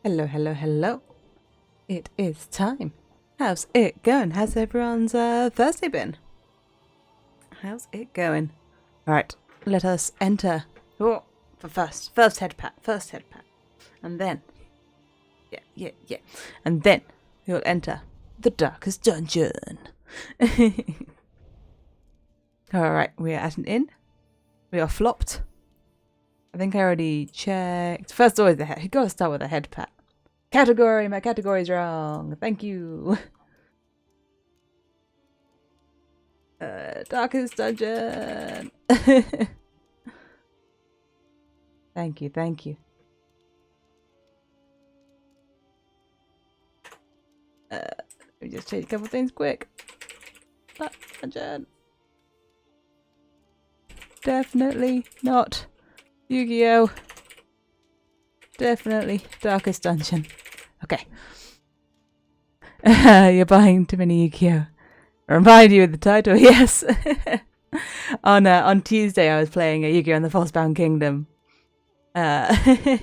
Hello, hello, hello. It is time. How's it going? How's everyone's Thursday been? How's it going? Alright, let us enter. Oh, first head pat. And then, yeah. And then we'll enter the darkest dungeon. Alright, we are at an inn. We are flopped. I think I already checked. First, always the head. You gotta start with a head pat. Category, my category's wrong. Thank you. Darkest dungeon. Thank you. Let me just change a couple things quick. Dark dungeon. Definitely not Yu-Gi-Oh! Definitely darkest dungeon. Okay. You're buying too many Yu-Gi-Oh! Remind you of the title, yes. On Tuesday I was playing a Yu-Gi-Oh! In the Falsebound Kingdom. It's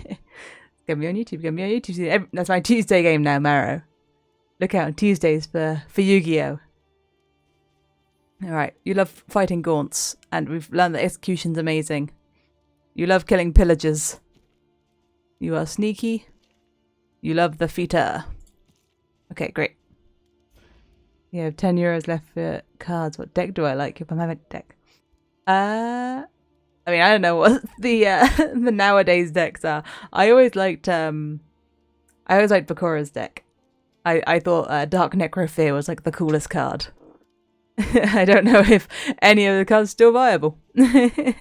gonna be on YouTube. That's my Tuesday game now, Marrow. Look out on Tuesdays for Yu-Gi-Oh! Alright, you love fighting gaunts, and we've learned that execution's amazing. You love killing pillagers. You are sneaky. You love the feater. Okay, great. You have 10 euros left for cards. What deck do I like if I'm having a deck? I mean, I don't know what the the nowadays decks are. I always liked Bakora's deck. I thought Dark Necrofear was like the coolest card. I don't know if any of the cards are still viable. I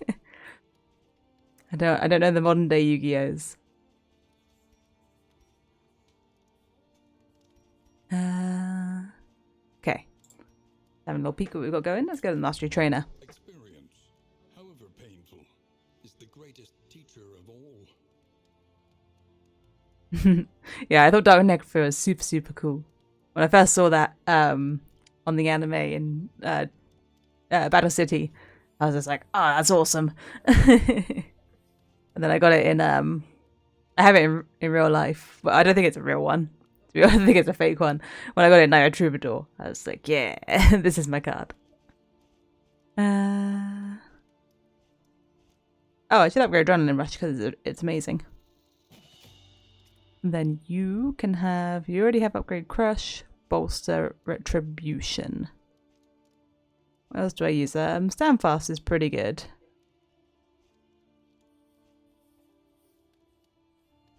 don't know the modern day Yu-Gi-Ohs. Okay. Having a little peek at what we've got going. Let's go to the Mastery Trainer. Experience, however painful, is the greatest teacher of all. Yeah, I thought Dark Necrofear was super cool. When I first saw that on the anime in Battle City, I was just like, oh, that's awesome. And then I got it in I have it in real life, but I don't think it's a real one. I think it's a fake one. When I got it in Night of Troubadour, I was like, yeah, this is my card. Oh, I should upgrade Adrenaline Rush because it's amazing. And then you can have, you already have Upgrade Crush, Bolster, Retribution. What else do I use? Stand Fast is pretty good.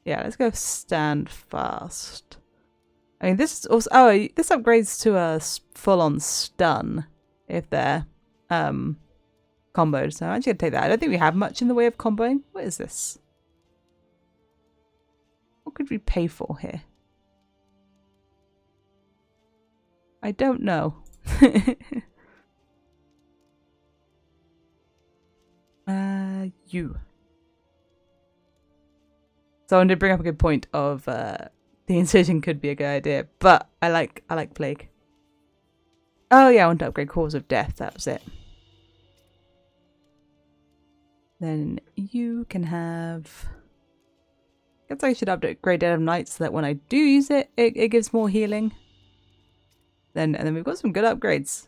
Yeah, let's go Stand Fast. I mean, this also. Oh, this upgrades to a full-on stun if they're comboed. So I'm actually gonna take that. I don't think we have much in the way of comboing. What is this? What could we pay for here? I don't know. You. Someone did bring up a good point of the incision could be a good idea, but I like Plague. Oh yeah, I want to upgrade Cause of Death, that was it. Then you can have, I guess I should upgrade Dead of Night so that when I do use it, it gives more healing. And then we've got some good upgrades.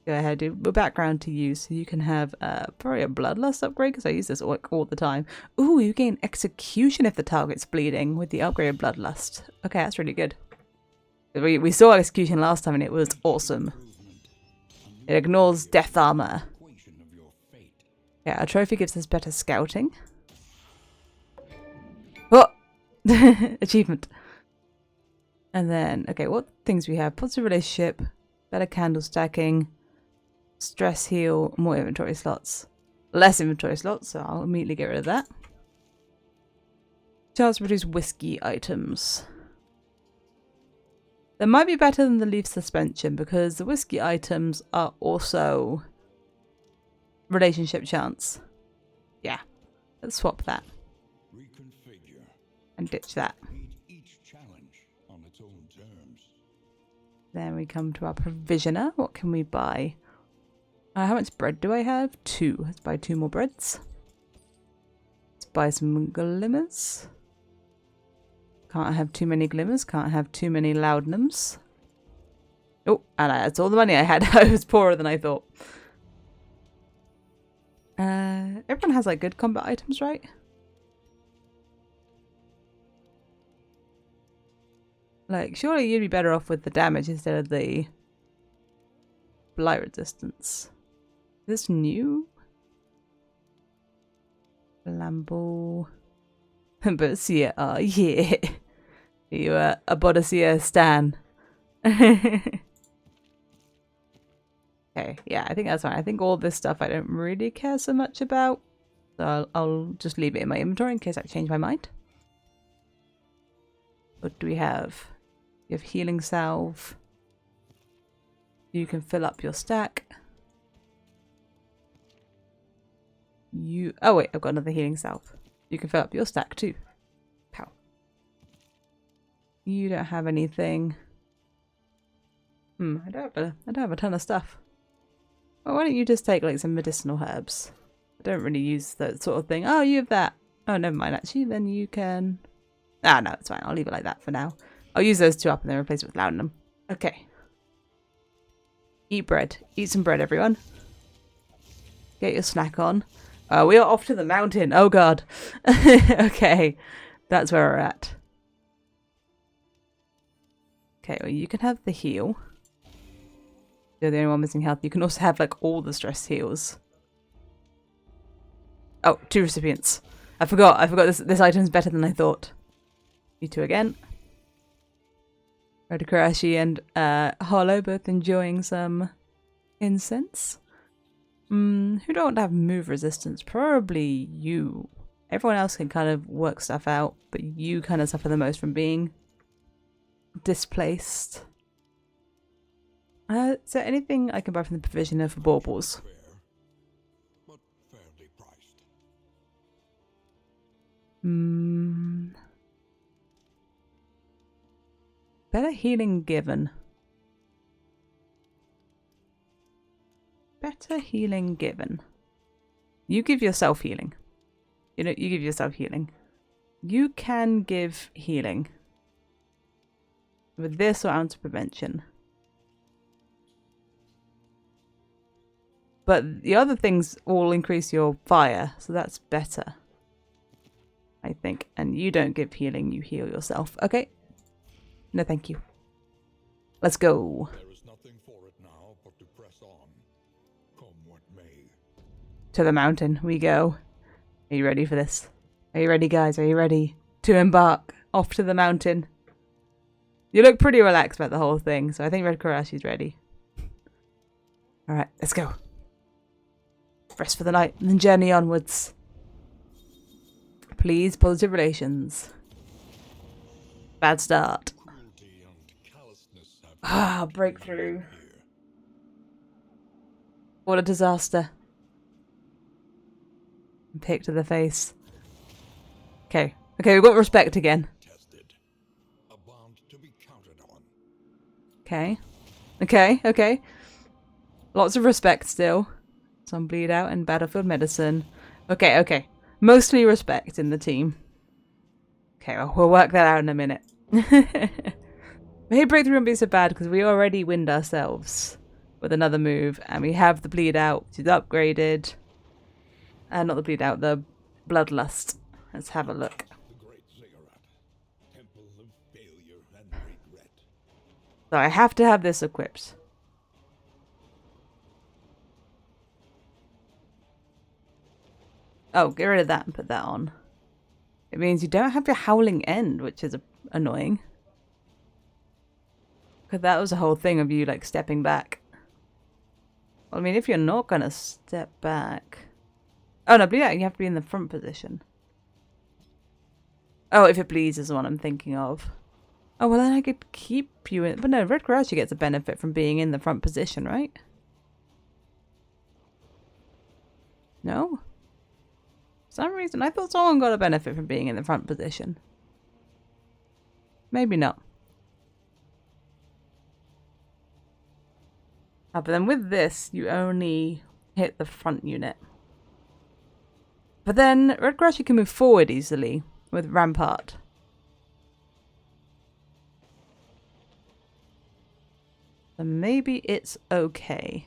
Go ahead, do a background to use, so you can have probably a Bloodlust upgrade because I use this all the time. Ooh, you gain Execution if the target's bleeding with the upgraded Bloodlust. Okay, that's really good. We saw Execution last time and it was awesome. It ignores Death Armor. Yeah, a trophy gives us better scouting. Oh! Achievement. And then, okay, what things we have? Positive relationship, better candle stacking, stress heal, more inventory slots. Less inventory slots, so I'll immediately get rid of that. Chance to produce whiskey items. That might be better than the leaf suspension because the whiskey items are also relationship chance. Yeah, let's swap that. Reconfigure. And ditch that. Meet each challenge on its own terms. Then we come to our provisioner. What can we buy? How much bread do I have? 2. Let's buy 2 more breads. Let's buy some glimmers. Can't have too many glimmers. Can't have too many loudnums. Oh, and that's all the money I had. I was poorer than I thought. Everyone has like good combat items, right? Like, surely you'd be better off with the damage instead of the blight resistance. Is this new? Lambo. Boadicea. Oh, yeah. You a Boadicea stan. Okay, yeah, I think that's fine. I think all this stuff I don't really care so much about. So I'll just leave it in my inventory in case I change my mind. What do we have? You have healing salve. You can fill up your stack. Oh wait, I've got another healing salve. You can fill up your stack too. Pow. You don't have anything. I don't have a ton of stuff. Well, why don't you just take like some medicinal herbs? I don't really use that sort of thing. Oh, you have that. Oh, never mind actually. Then you can... Ah, no, it's fine. I'll leave it like that for now. I'll use those two up and then replace it with laudanum. Okay. Eat bread. Eat some bread, everyone. Get your snack on. We are off to the mountain. Oh, God. Okay. That's where we're at. Okay, well, you can have the heal. You're the only one missing health. You can also have, like, all the stress heals. Oh, 2 recipients. I forgot this item's better than I thought. You two again. Radikarashi and Harlow both enjoying some incense. Who don't have move resistance? Probably you. Everyone else can kind of work stuff out, but you kind of suffer the most from being displaced. Is there anything I can buy from the provisioner for baubles? Fair, but fairly priced. Better healing given. Better healing given. You give yourself healing. You know, you give yourself healing. You can give healing. With this or ounce prevention. But the other things all increase your fire, so that's better. I think. And you don't give healing, you heal yourself. Okay. No, thank you. Let's go. There is nothing for it now but to press on. Come what may. To the mountain we go. Are you ready for this? Are you ready, guys? Are you ready to embark off to the mountain? You look pretty relaxed about the whole thing, so I think Red Karashi's ready. Alright, let's go. Rest for the night and then journey onwards. Please, positive relations. Bad start. Cruelty and callousness have Ah, breakthrough. here. What a disaster. Pick to the face. Okay. Okay, we've got respect again. Tested. A bond to be counted on. Okay. Okay, okay. Lots of respect still. Some bleed out and battlefield medicine. Okay, okay. Mostly respect in the team. Okay, well, we'll work that out in a minute. Maybe breakthrough won't be so bad because we already wind ourselves with another move and we have the bleed out, which is upgraded. Not the bleed out, the bloodlust. Let's have a look. The great ziggurat. Temple of failure and regret. So I have to have this equipped. Oh, get rid of that and put that on. It means you don't have your howling end, which is annoying. Because that was the whole thing of you, like, stepping back. Well, I mean, if you're not going to step back... Oh, no, bleed out, you have to be in the front position. Oh, if it bleeds is the one I'm thinking of. Oh, well, then I could keep you in... But no, Red Crow actually gets a benefit from being in the front position, right? No? For some reason, I thought someone got a benefit from being in the front position. Maybe not. But then with this, you only hit the front unit. But then Red Crusher can move forward easily with Rampart. So maybe it's okay.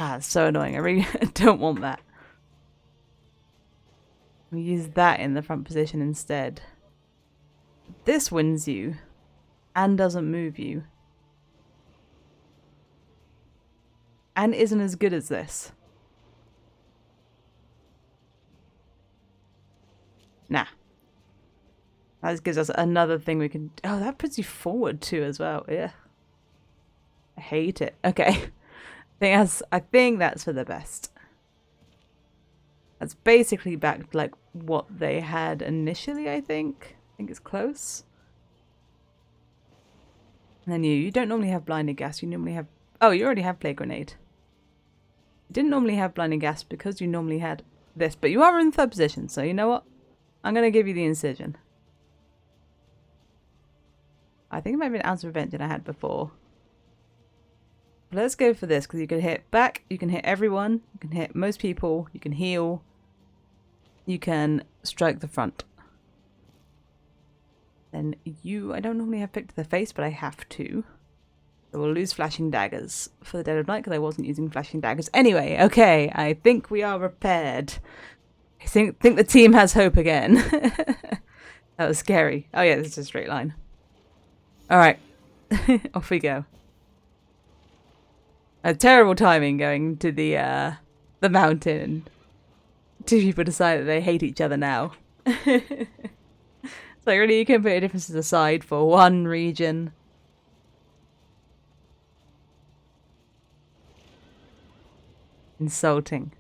Ah, it's so annoying. I really don't want that. We use that in the front position instead. This wins you and doesn't move you. And isn't as good as this. Nah. That gives us another thing we can... Oh, that puts you forward too as well. Yeah. I hate it. Okay. I think that's for the best. That's basically back to like what they had initially, I think. I think it's close. And then you don't normally have blinding gas. You normally have... Oh, you already have plague grenade. You didn't normally have blinding gas because you normally had this. But you are in third position, so you know what? I'm going to give you the incision. I think it might be an ounce of prevention I had before. But let's go for this, because you can hit back, you can hit everyone, you can hit most people, you can heal, you can strike the front. Then you, I don't normally have pick to the face, but I have to. So we'll lose flashing daggers for the dead of night, because I wasn't using flashing daggers. Anyway, okay, I think we are repaired. I think the team has hope again. That was scary. Oh yeah, this is a straight line. Alright, off we go. A terrible timing going to the mountain. Two people decide that they hate each other now. It's like, really, you can put your differences aside for one region. Insulting.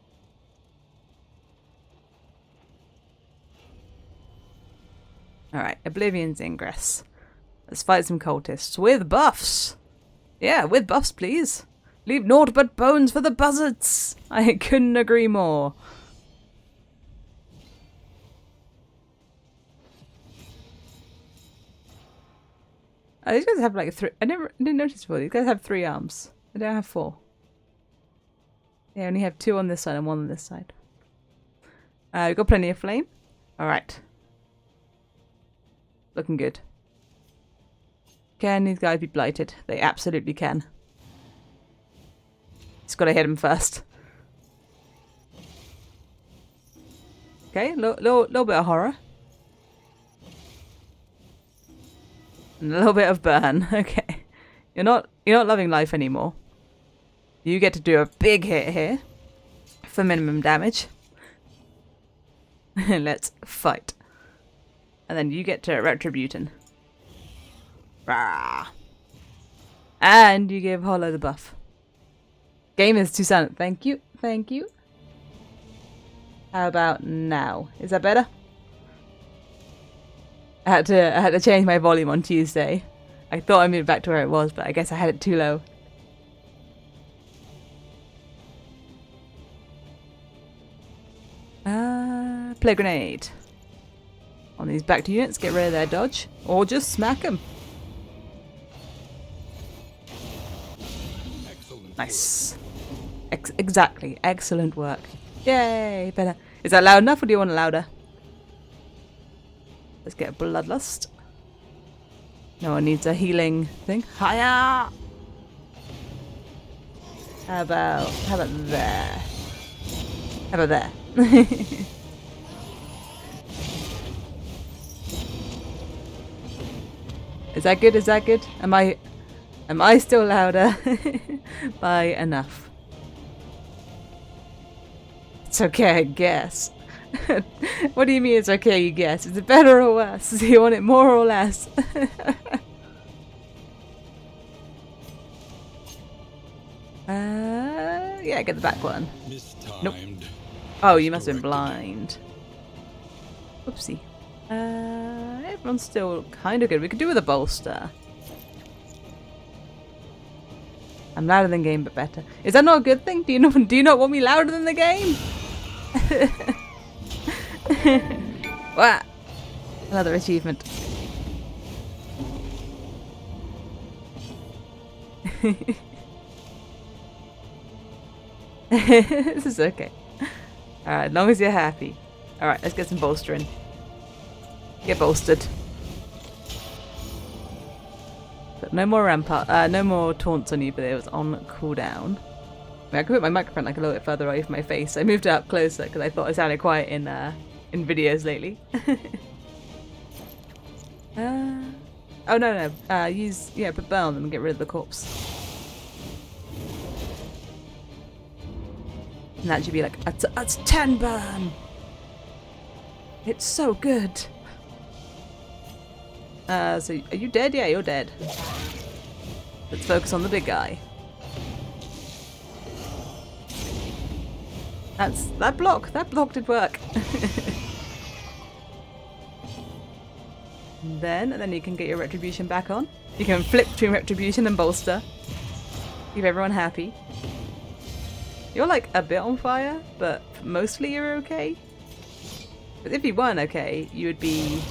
Alright, Oblivion's Ingress. Let's fight some cultists with buffs. Yeah, with buffs, please. Leave naught but bones for the buzzards. I couldn't agree more. Oh, these guys have like three. I didn't notice before. These guys have 3 arms. They don't have 4. They only have 2 on this side and 1 on this side. We've got plenty of flame. Alright. Looking good. Can these guys be blighted? They absolutely can. Just gotta hit him first. Okay, little bit of horror. And a little bit of burn. Okay. You're not loving life anymore. You get to do a big hit here for minimum damage. Let's fight. And then you get to Retributin. Rah. And you give Hollow the buff. Game is too silent. Thank you. Thank you. How about now? Is that better? I had to change my volume on Tuesday. I thought I moved back to where it was, but I guess I had it too low. Plague grenade. On these back to units, get rid of their dodge. Or just smack them. Nice. Exactly. Excellent work. Yay! Better. Is that loud enough or do you want it louder? Let's get a bloodlust. No one needs a healing thing. Hiya! How about there? How about there? Is that good? Is that good? Am I still louder? By enough. It's okay, I guess. What do you mean it's okay, you guess? Is it better or worse? Do you want it more or less? Yeah, get the back one. Nope. Oh, you must have been blind. Oopsie. Everyone's still kind of good. We could do with a bolster. I'm louder than game, but better. Is that not a good thing? Do you not want me louder than the game? Wow. Another achievement. This is okay. Alright, as long as you're happy. Alright, let's get some bolstering. Get bolstered. no more rampart, no more taunts on you, but it was on cooldown. I could put my microphone like a little bit further away from my face. I moved it up closer because I thought I sounded quiet in videos lately. Oh no, put burn on them and get rid of the corpse. And that should be like, that's 10 burn! It's so good! So are you dead? Yeah, you're dead. Let's focus on the big guy. That block did work. Then you can get your retribution back on. You can flip between retribution and bolster. Keep everyone happy. You're like a bit on fire, but mostly you're okay. But if you weren't okay, you would be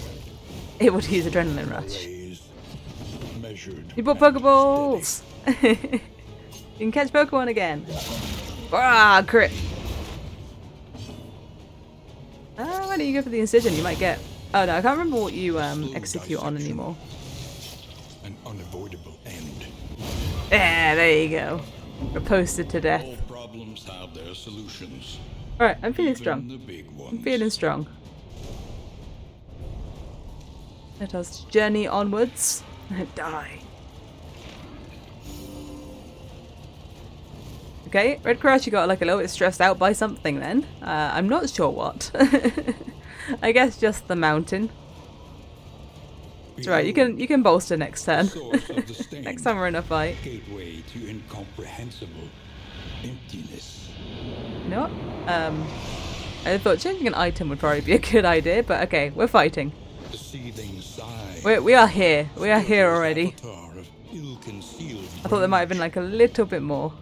able to use Adrenaline Rush. You bought Pokeballs! You can catch Pokemon again. Ah, crit! Why don't you go for the Incision? You might get... Oh no, I can't remember what you execute on anymore. An unavoidable end. Yeah, there you go. Posted to death. All problems have their solutions. Alright, I'm feeling Even strong. the big ones. I'm feeling strong. Let us journey onwards and die. Okay, Red Crush, you got like a little bit stressed out by something then. I'm not sure what. I guess just the mountain. That's right, you can bolster next turn. Next time we're in a fight. Gateway to incomprehensible emptiness. You know what? I thought changing an item would probably be a good idea, but okay, we're fighting. The seething sigh. We are here. We are here already. Avatar of ill-concealed I thought there might have been like a little bit more.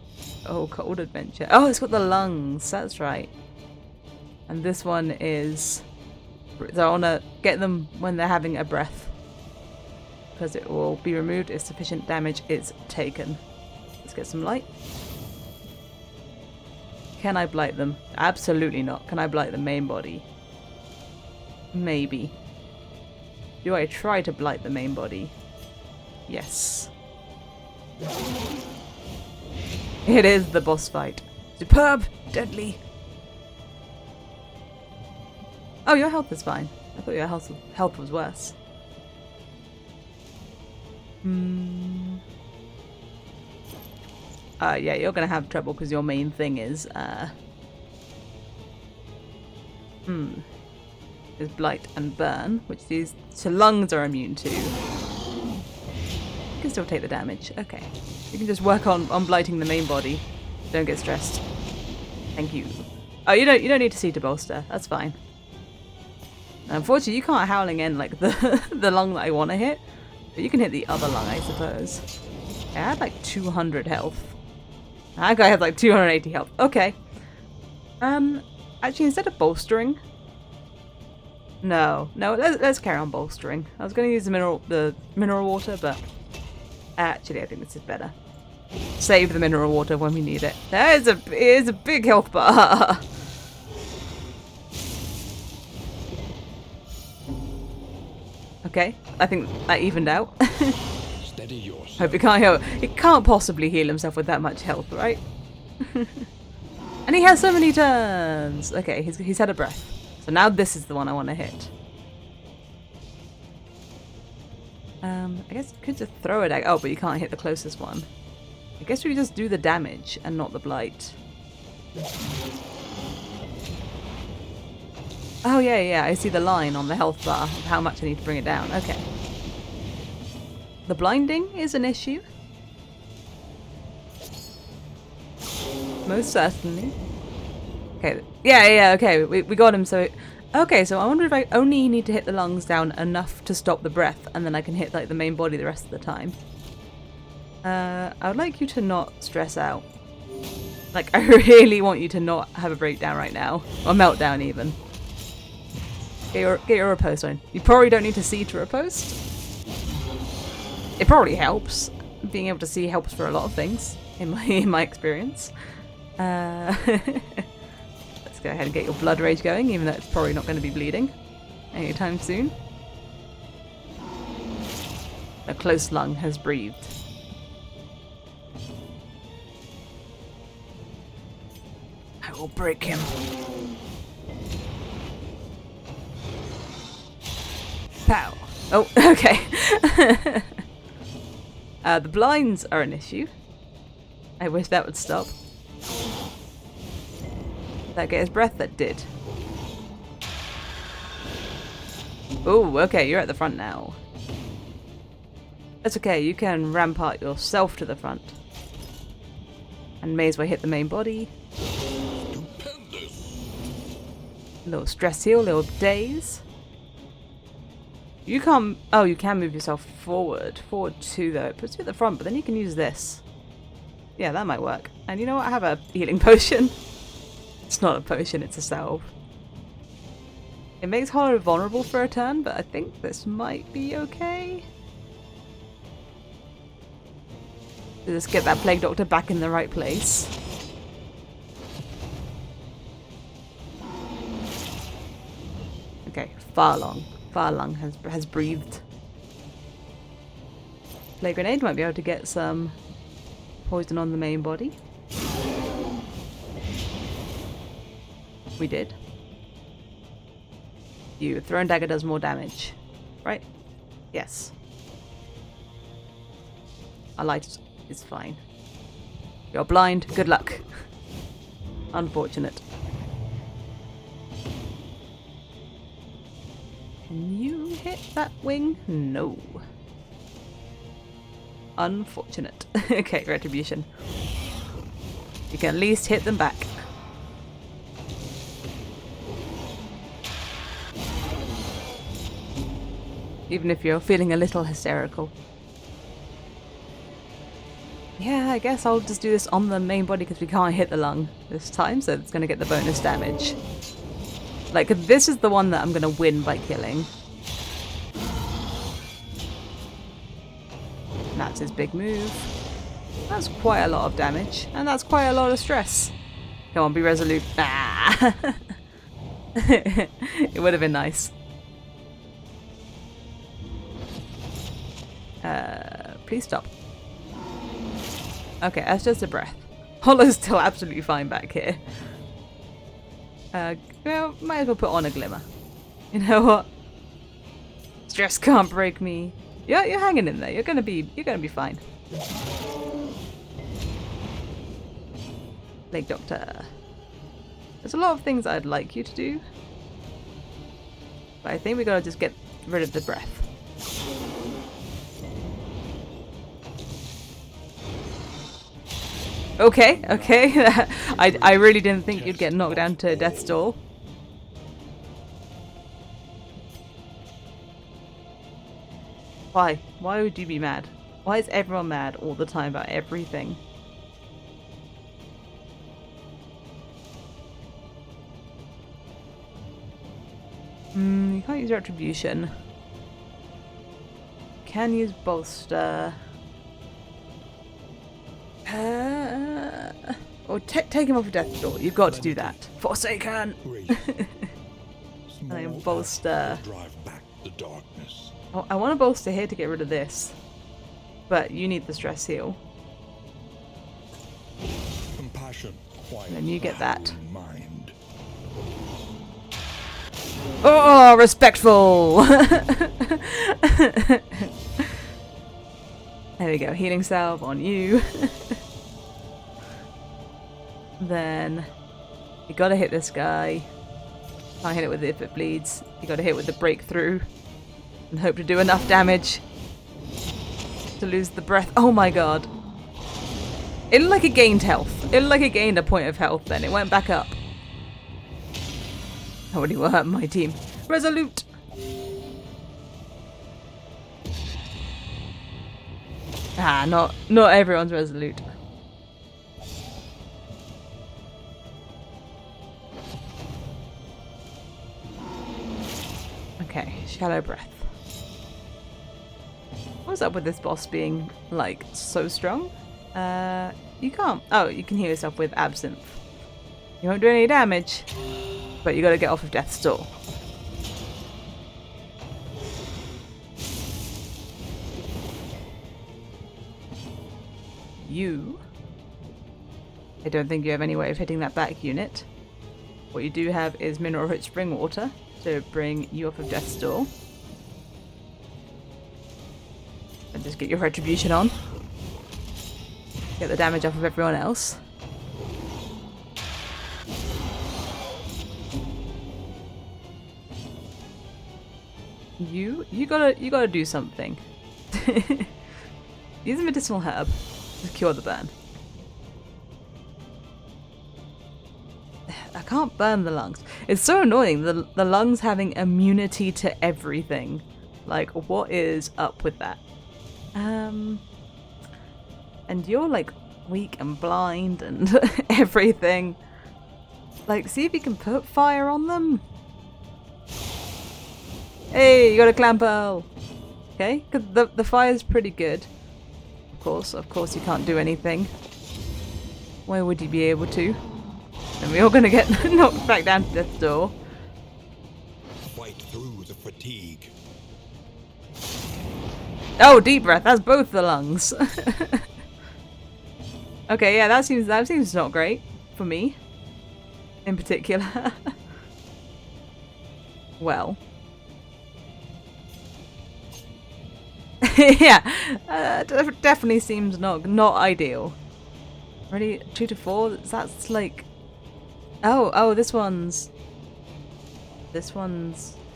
Oh, cold adventure. Oh, it's got the lungs. That's right. And this one is... So I want to get them when they're having a breath. Because it will be removed if sufficient damage is taken. Let's get some light. Can I blight them? Absolutely not. Can I blight the main body? Maybe. Do I try to blight the main body? Yes. It is the boss fight. Superb! Deadly! Oh, your health is fine. I thought your health was worse. Yeah, you're gonna have trouble because your main thing is, is blight and burn, which these lungs are immune to. You can still take the damage. Okay. You can just work on blighting the main body. Don't get stressed. Thank you. Oh, you don't need to see to bolster. That's fine. Unfortunately, you can't Howling End like the lung that I want to hit, but you can hit the other lung, I suppose. Yeah, I had like 200 health. That guy had like 280 health. Okay. Actually, instead of bolstering, no, let's carry on bolstering. I was going to use the mineral water, but actually, I think this is better. Save the mineral water when we need it. It is a big health bar. Okay, I think that evened out. Steady yourself. Hope he can't heal. He can't possibly heal himself with that much health, right? And he has so many turns. Okay, he's had a breath. So now this is the one I want to hit. I guess you could just throw it at... Oh, but you can't hit the closest one. I guess we just do the damage and not the blight. Oh, yeah, I see the line on the health bar of how much I need to bring it down. Okay. The blinding is an issue. Most certainly. Okay, yeah, okay, we got him, so... Okay, so I wonder if I only need to hit the lungs down enough to stop the breath, and then I can hit, like, the main body the rest of the time. I would like you to not stress out. Like, I really want you to not have a breakdown right now. Or meltdown, even. Get your riposte on. You probably don't need to see to riposte. It probably helps. Being able to see helps for a lot of things, in my experience. Let's go ahead and get your blood rage going, even though it's probably not going to be bleeding anytime soon. A close lung has breathed. I will break him. Pow. Oh, okay. The blinds are an issue. I wish that would stop. Did that get his breath? That did. Oh, okay, you're at the front now. That's okay, you can rampart yourself to the front. And may as well hit the main body. A little stress heal, a little daze. You can't... Oh, you can move yourself forward. Forward 2 though. It puts you at the front, but then you can use this. Yeah, that might work. And you know what? I have a healing potion. It's not a potion, it's a salve. It makes Hollow vulnerable for a turn, but I think this might be okay. Let's get that Plague Doctor back in the right place. Okay, Farlung has breathed. Plague Grenade might be able to get some poison on the main body. We did. You Thrown Dagger does more damage, right? Yes. Our light is fine. You're blind. Good luck. Unfortunate. Can you hit that wing? No. Unfortunate. Okay, Retribution. You can at least hit them back. Even if you're feeling a little hysterical. Yeah, I guess I'll just do this on the main body because we can't hit the lung this time, so it's going to get the bonus damage. Like, this is the one that I'm going to win by killing. That's his big move. That's quite a lot of damage, and that's quite a lot of stress. Come on, be resolute. Ah! It would have been nice. Please stop. Okay, that's just a breath. Hollow's still absolutely fine back here. Well, might as well put on a glimmer. You know what? Stress can't break me. Yeah, you're hanging in there. You're gonna be fine. Plague Doctor. There's a lot of things I'd like you to do, but I think we gotta just get rid of the breath. Okay, okay. I really didn't think you'd get knocked down to death's door. Why? Why would you be mad? Why is everyone mad all the time about everything? You can't use Retribution. Can use Bolster. Or take him off of death's door. You've got to do that. Forsaken! And I bolster. Drive back the darkness. Oh, I want to bolster here to get rid of this. But you need the stress heal. Compassion. And then you get that. Mind. Oh, respectful! There we go. Healing salve on you. Then you gotta hit this guy. Can't hit it with it if it bleeds. You gotta hit with the breakthrough and hope to do enough damage to lose the breath. Oh my god. It looked like it gained health. It looked like it gained a point of health then. It went back up. Nobody will hurt my team. Resolute! Ah, not everyone's resolute. Okay, shallow breath. What's up with this boss being, like, so strong? You can't. Oh, you can heal yourself with absinthe. You won't do any damage, but you gotta get off of death's door. you... I don't think you have any way of hitting that back unit. What you do have is mineral-rich spring water to bring you off of death's door. And just get your retribution on. Get the damage off of everyone else. You gotta do something. Use a medicinal herb to cure the burn. I can't burn the lungs. It's so annoying, the lungs having immunity to everything. Like, what is up with that? And you're like weak and blind and everything. Like, see if you can put fire on them. Hey, you got a clam pearl. Okay, because the fire's pretty good. Of course you can't do anything. Why would you be able to? And we're all gonna get knocked back down to death's door. Fight through the fatigue. Oh, deep breath. That's both the lungs. Okay, yeah, that seems not great for me, in particular. Well, yeah, definitely seems not ideal. Ready, 2 to 4. That's like, oh, this one's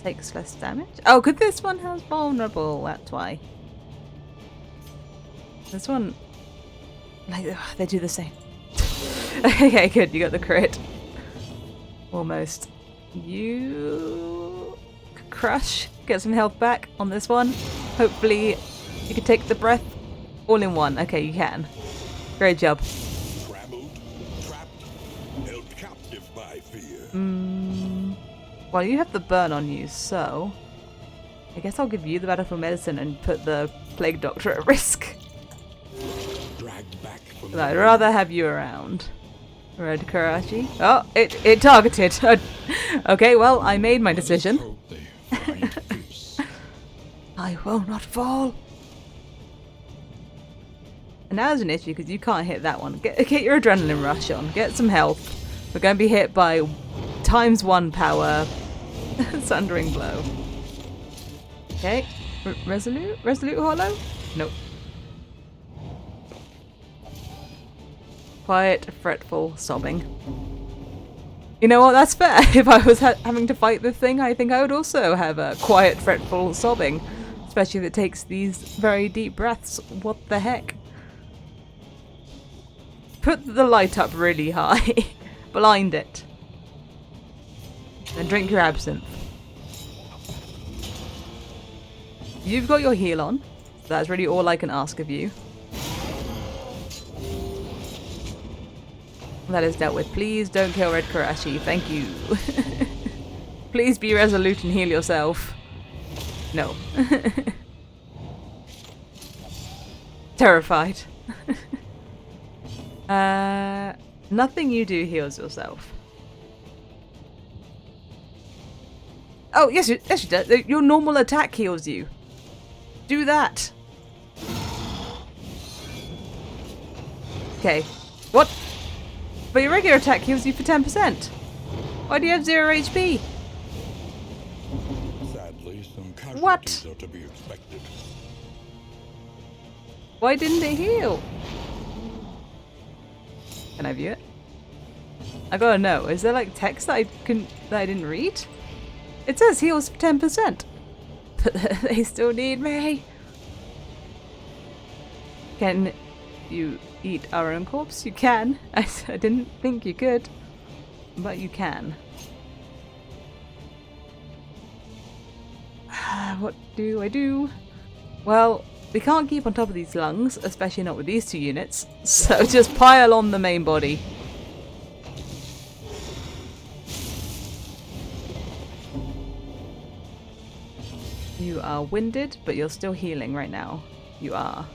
takes less damage. Oh, because this one has vulnerable. That's why. This one, like, they do the same. Okay, good. You got the crit. Almost. You crush. Get some health back on this one. Hopefully, you can take the breath all in one. Okay, you can. Great job. Trampled, trapped, held captive by fear. Well, you have the burn on you, so I guess I'll give you the battlefield medicine and put the plague doctor at risk. Dragged back from But I'd rather have you around. Red Karachi. Oh, it targeted. Okay, well, I made my decision. Hope they find peace. I will not fall. And now there's an issue because you can't hit that one. Get your adrenaline rush on. Get some health. We're going to be hit by ×1 power sundering blow. Okay. Resolute hollow? Nope. Quiet, fretful sobbing. You know what? That's fair. If I was having to fight this thing, I think I would also have a quiet, fretful sobbing. Especially if it takes these very deep breaths. What the heck? Put the light up really high. Blind it. And drink your absinthe. You've got your heal on. So that's really all I can ask of you. That is dealt with. Please don't kill Red Karachi. Thank you. Please be resolute and heal yourself. No. Terrified. Nothing you do heals yourself. Oh, yes, you do. Your normal attack heals you. Do that. Okay. What? But your regular attack heals you for 10%. Why do you have 0 HP? Sadly, some casualties What? are to be expected. Why didn't it heal? Can I view it? I gotta know. Is there like text that I didn't read? It says heals for 10%. But they still need me. Can you eat our own corpse? You can. I didn't think you could. But you can. What do I do? Well, we can't keep on top of these lungs, especially not with these 2 units. So just pile on the main body. You are winded, but you're still healing right now. You are.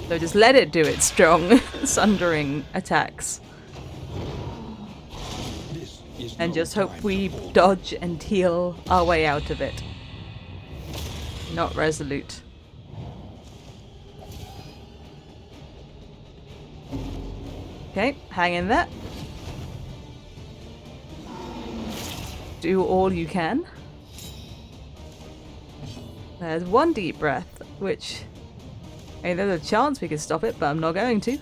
So just let it do its strong, sundering attacks. This is And no just hope time we to fall. dodge and heal our way out of it. Not resolute. Okay, hang in there. Do all you can. There's one deep breath, which... Hey, there's a chance we could stop it, but I'm not going to.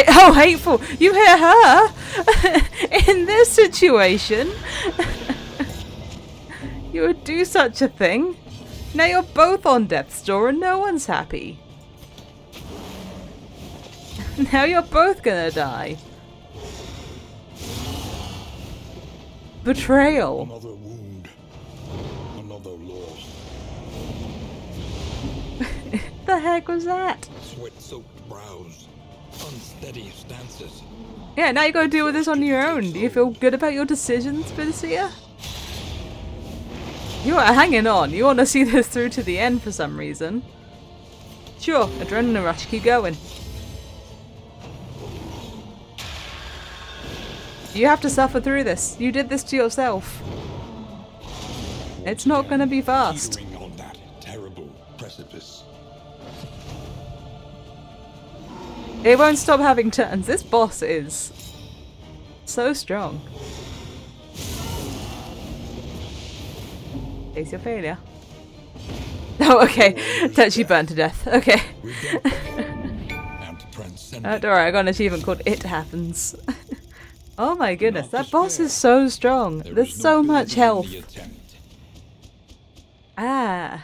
Oh, hateful! You hit her! In this situation! You would do such a thing? Now you're both on death's door and no one's happy. Now you're both gonna die. Betrayal. Another wound. Another loss. The heck was that? Sweat-soaked brows. Unsteady stances. Yeah, now you gotta deal with this on your own. Do you feel good about your decisions, Bidisia? You are hanging on. You want to see this through to the end for some reason. Sure, adrenaline rush. Keep going. You have to suffer through this. You did this to yourself. It's not gonna be fast. Teetering on that terrible precipice. It won't stop having turns. This boss is so strong. Face your failure. Oh, okay. Touchy burned to death. Okay. Don't worry, I got an achievement called It Happens. Oh my goodness, that boss is so strong. There's so much health. Ah.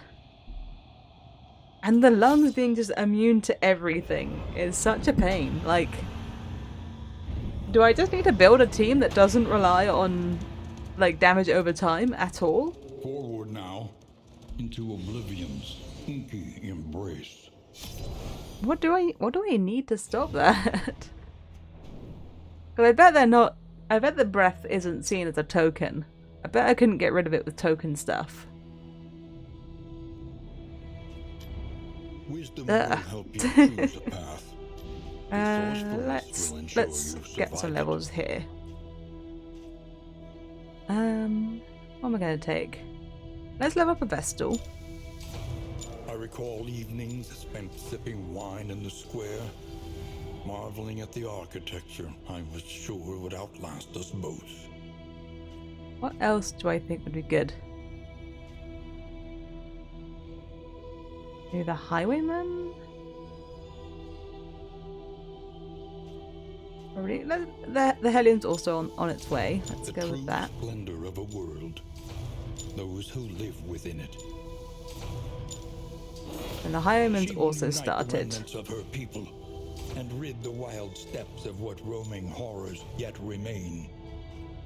And the lungs being just immune to everything is such a pain. Like, do I just need to build a team that doesn't rely on, like, damage over time at all? Forward now, into oblivion's inky embrace. What do I need to stop that? Because I bet they're not. I bet the breath isn't seen as a token. I bet I couldn't get rid of it with token stuff. Wisdom will help you choose a path. Let's get some levels here. What am I gonna take? Let's level up a Vestal. I recall evenings spent sipping wine in the square, marveling at the architecture I was sure would outlast us both. What else do I think would be good? Maybe the Highwayman? Probably. The Hellion's also on its way. Let's go with that. The splendor of a world. Those who live within it. And the Highwayman's also started. The remnants of her people, and rid the wild steppes of what roaming horrors yet remain.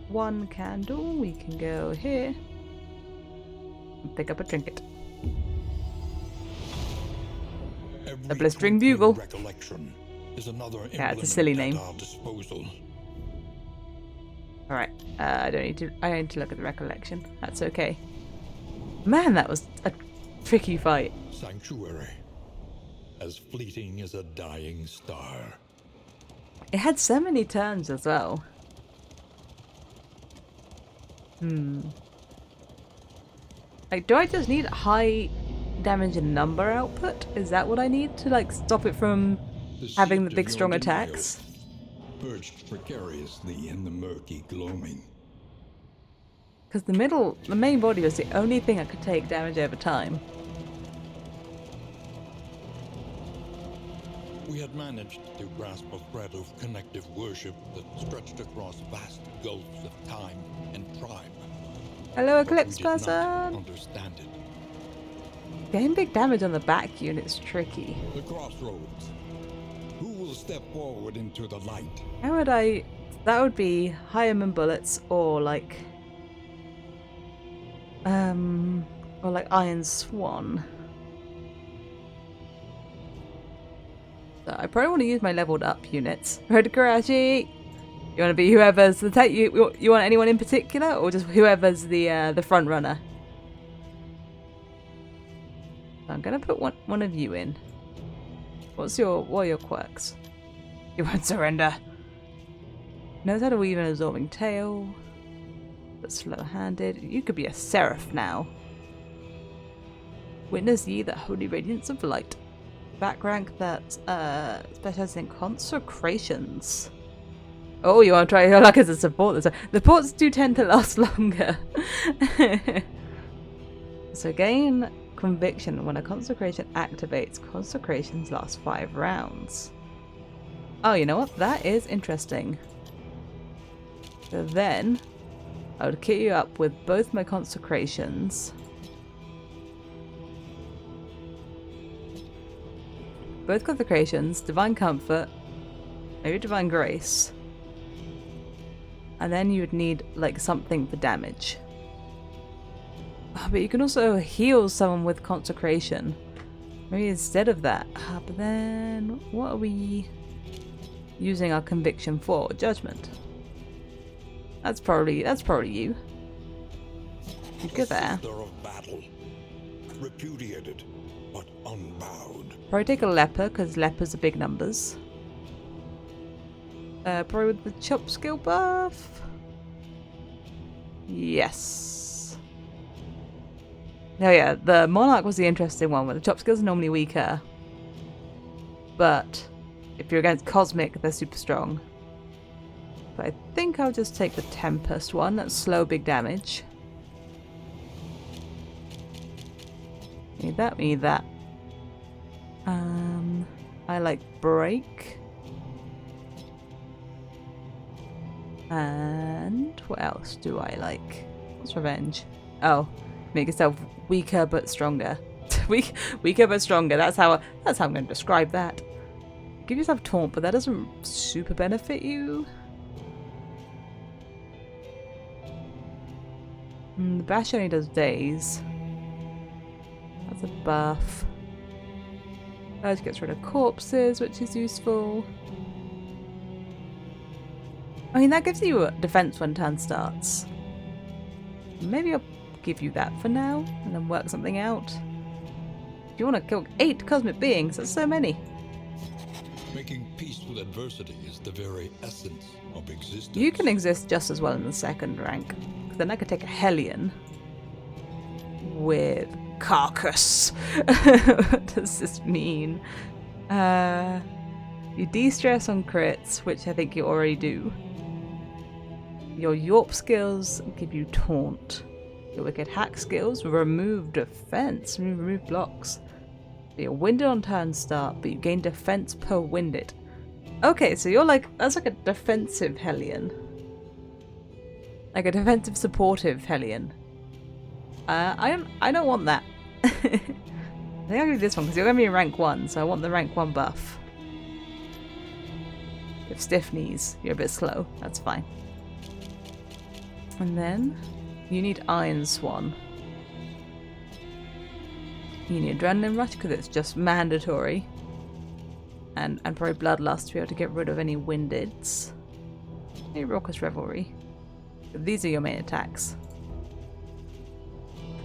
One candle. We can go here and pick up a trinket. Every A blistering twinkling bugle. recollection is another Yeah, it's a silly implement name. at our disposal. All right. I need to look at the recollection. That's okay. Man, that was a tricky fight. Sanctuary, as fleeting as a dying star. It had so many turns as well. Like, do I just need high damage and number output? Is that what I need to, like, stop it from having the seat big of strong your attacks? denial, perched precariously in the murky gloaming. Because the main body was the only thing that could take damage over time. We had managed to grasp a thread of connective worship that stretched across vast gulfs of time and tribe. Hello, But we Eclipse did not person! understand it. Getting big damage on the back unit's tricky. The crossroads. Who will step forward into the light? How would I... That would be Highwayman bullets or like... Or like Iron Swan. So I probably want to use my leveled up units. Red Karachi! You want to be whoever's the tech? You want anyone in particular, or just whoever's the front runner? I'm gonna put one of you in. What are your quirks? You won't surrender. Knows how to weave an absorbing tail. But slow-handed. You could be a seraph now. Witness ye the holy radiance of light. Back rank that specializes in consecrations. Oh, you want to try your luck as a support? The supports do tend to last longer. So gain conviction when a consecration activates. Consecrations last 5 rounds. Oh, you know what? That is interesting. So then, I would kit you up with both my consecrations. Both consecrations, Divine Comfort, maybe Divine Grace. And then you would need, like, something for damage. Oh, but you can also heal someone with consecration. Maybe instead of that. But then, what are we using our conviction for? Judgment. That's probably you. You go there. Sister of battle, repudiated but unbowed. Probably take a leper, because lepers are big numbers. Probably with the chop skill buff. Yes. Oh yeah, the Monarch was the interesting one, where the chop skills are normally weaker. But if you're against Cosmic, they're super strong. But I think I'll just take the Tempest one. That's slow, big damage. Need that, we need that. I like Break. And what else do I like? What's Revenge? Oh, make yourself weaker but stronger. Weaker but stronger. That's how I'm going to describe that. Give yourself Taunt, but that doesn't super benefit you. The Bash only does days. That's a buff. Urge gets rid of corpses, which is useful. I mean, that gives you a defense when turn starts. Maybe I'll give you that for now, and then work something out. If you want to kill 8 cosmic beings, that's so many. Making peace with adversity is the very essence of existence. You can exist just as well in the 2nd rank. Then I could take a Hellion with Carcass. What does this mean? You de-stress on crits, which I think you already do. Your Yorp skills give you Taunt. Your Wicked Hack skills remove defense, remove blocks. You're winded on turn start, but you gain defense per winded. Okay, so you're like, that's like a defensive Hellion. Like a defensive supportive Hellion. I don't want that. I think I'll do this one because you're going to be rank 1, so I want the rank 1 buff. You have stiff knees. You're a bit slow. That's fine. And then you need Iron Swan. You need Adrenaline Rush because it's just mandatory. And probably Bloodlust to be able to get rid of any Windeds. Maybe Raucous Revelry. These are your main attacks.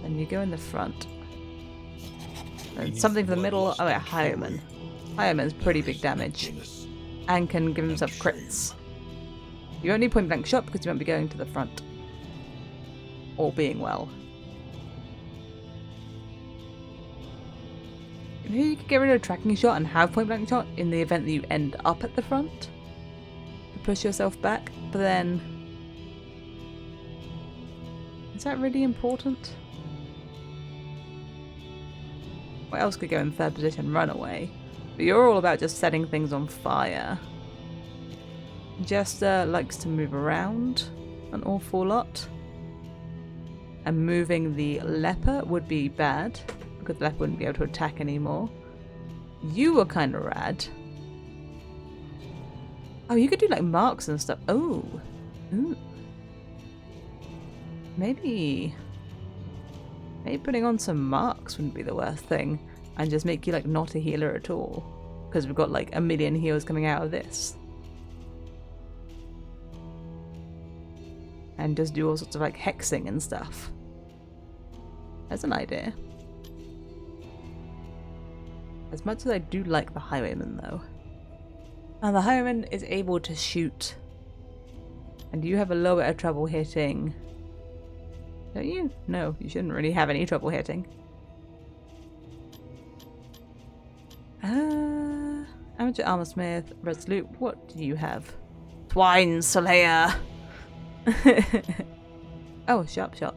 And you go in the front. And something for the middle. Oh yeah, Highwayman. Highwayman's pretty big damage. And can give himself crits. You won't need point blank shot because you won't be going to the front. Or being well. You could get rid of tracking shot and have point blank shot in the event that you end up at the front. To push yourself back. But then... is that really important? What else could go in 3rd position? Runaway. But you're all about just setting things on fire. Jester likes to move around an awful lot. And moving the leper would be bad, because the leper wouldn't be able to attack anymore. You were kind of rad. Oh, you could do like marks and stuff. Oh. Ooh. Maybe putting on some marks wouldn't be the worst thing, and just make you like not a healer at all, because we've got like a million heals coming out of this, and just do all sorts of like hexing and stuff. That's an idea. As much as I do like the Highwayman though, and the Highwayman is able to shoot, and you have a little bit of trouble hitting. Don't you? No, you shouldn't really have any trouble hitting. Amateur armor smith, resolute. What do you have? Twine slayer. Oh, sharp shot.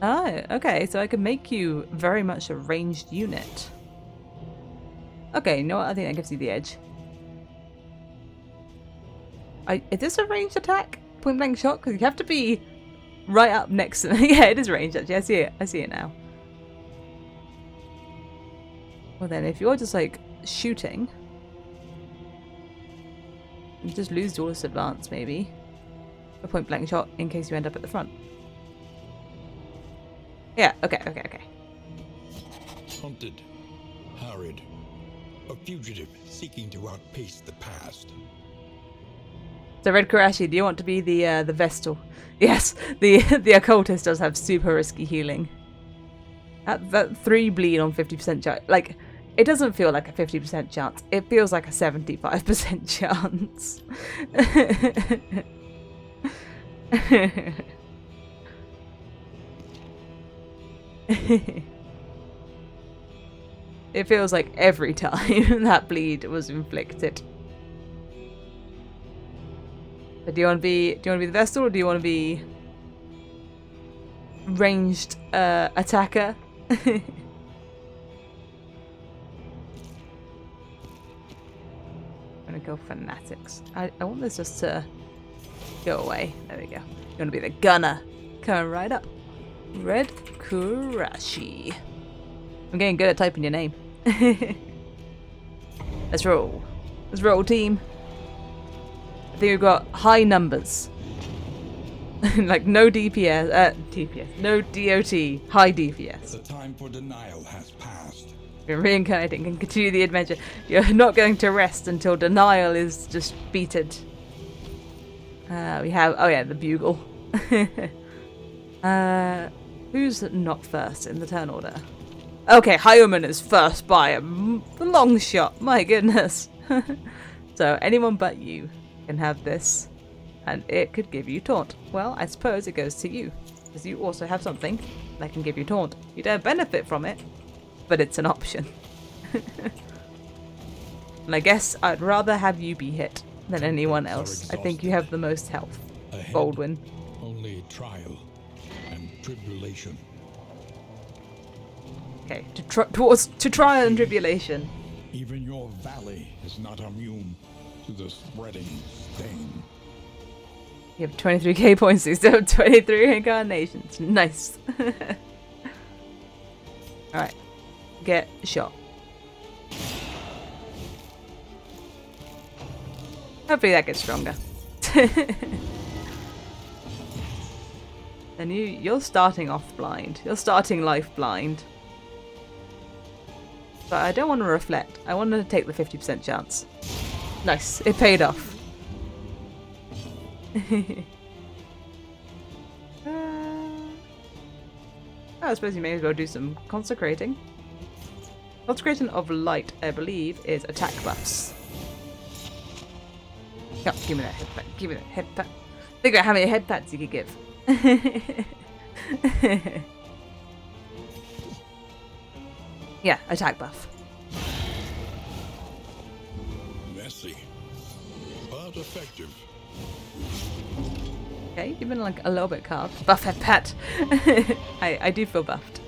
Oh, okay. So I can make you very much a ranged unit. Okay, you know what? I think that gives you the edge. Is this a ranged attack? Point blank shot? Because you have to be right up next to me. Yeah, it is ranged actually. I see it. I see it now. Well then, if you're just like shooting, you just lose your advance maybe. A point blank shot in case you end up at the front. Yeah, okay. Hunted, harried, a fugitive seeking to outpace the past. So Red Karashi, do you want to be the Vestal? Yes, the occultist does have super risky healing. That 3 bleed on 50% chance. Like, it doesn't feel like a 50% chance. It feels like a 75% chance. It feels like every time that bleed was inflicted. But do you want to be the Vestal, or do you want to be ranged attacker? I'm gonna go fanatics. I want this just to go away. There we go. You want to be the gunner. Coming right up. Red Kurashi. I'm getting good at typing your name. Let's roll. Let's roll, team. I think we've got high numbers. Like no DPS, no DOT, high DPS. The time for denial has passed. You're reincarnating and continue the adventure. You're not going to rest until denial is just beaten. We have, oh yeah, the bugle. Who's not first in the turn order? Okay, Hyoman is first by a long shot. My goodness. So anyone but you can have this, and it could give you taunt. Well, I suppose it goes to you, because you also have something that can give you taunt. You don't benefit from it, but it's an option. And I guess I'd rather have you be hit than anyone else. I think you have the most health. Ahead, Baldwin. only trial and tribulation. Okay, to trial and tribulation. Even your valley is not immune to the spreading stain. You have 23k points, so you still have 23 incarnations. Nice. Alright. Get shot. Hopefully that gets stronger. And you're starting off blind. You're starting life blind. But I don't want to reflect. I want to take the 50% chance. Nice. It paid off. I suppose you may as well do some consecrating. Consecration of light, I believe, is attack buffs. Oh, give me that head pat. Give me that head pat. Think about how many head pats you could give. Yeah, attack buff. Messy, but effective. Okay, you've been like a little bit carved. Buff head pat. I do feel buffed.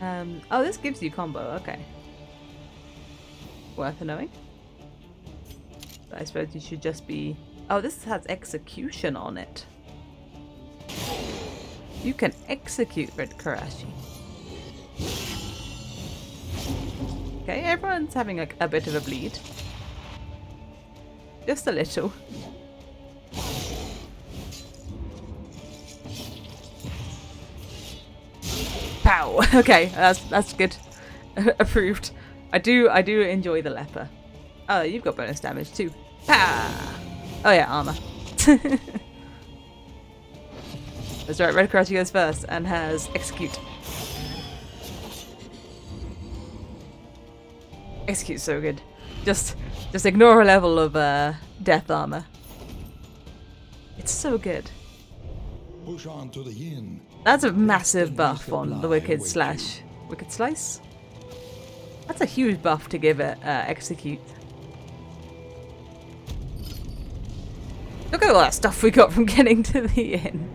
Oh, this gives you combo. Okay. Worth knowing. But I suppose you should just be... Oh, this has execution on it. You can execute Red Karashi. Okay, everyone's having like a bit of a bleed. Just a little. Pow! Okay, that's good. Approved. I do enjoy the leper. Oh, you've got bonus damage too. Ah! Oh yeah, armor. That's right, Red Karashi goes first and has execute. Execute's so good. Just ignore a level of death armor. It's so good. Push on to the inn. That's a massive buff on the Wicked Slice. That's a huge buff to give it execute. Look at all that stuff we got from getting to the inn.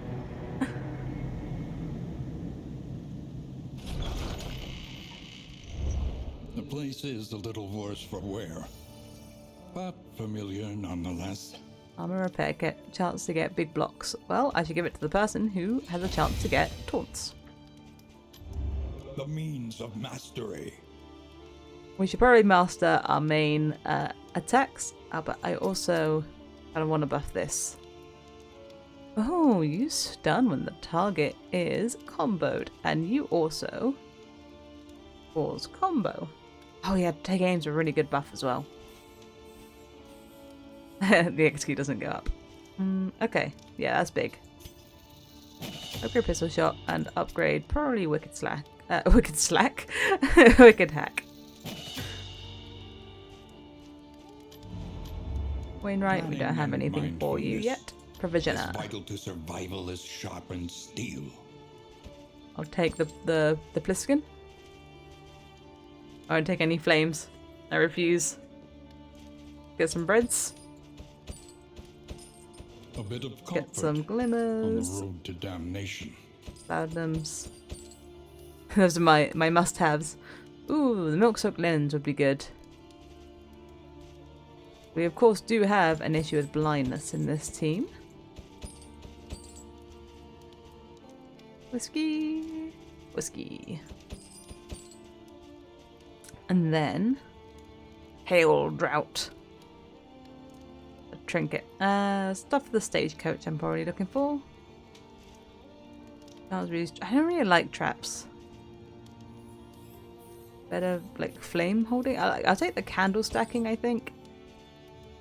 The place is a little worse for wear, but familiar nonetheless. Armor repair kit. Chance to get big blocks. Well, I should give it to the person who has a chance to get taunts. The means of mastery. We should probably master our main attacks, but I also kind of want to buff this. Oh, you stun when the target is comboed, and you also cause combo. Oh yeah, take aim's a really good buff as well. The XQ doesn't go up. Okay, yeah, that's big. Upgrade pistol shot and upgrade probably wicked slack. Wicked slack? Wicked hack. Wainwright, we don't have anything for you yet. Provisioner. As vital to survival as sharpened steel. I'll take the Pliskin. I won't take any flames. I refuse. Get some breads. A bit of comfort Get some glimmers. on the road to damnation. Loudnums. Those are my must-haves. Ooh, the milk-soaked linens would be good. We of course do have an issue with blindness in this team. Whiskey. Whiskey. And then hail drought. A trinket. Stuff for the stagecoach I'm probably looking for. I don't really like traps. Better like flame holding. I'll take the candle stacking, I think.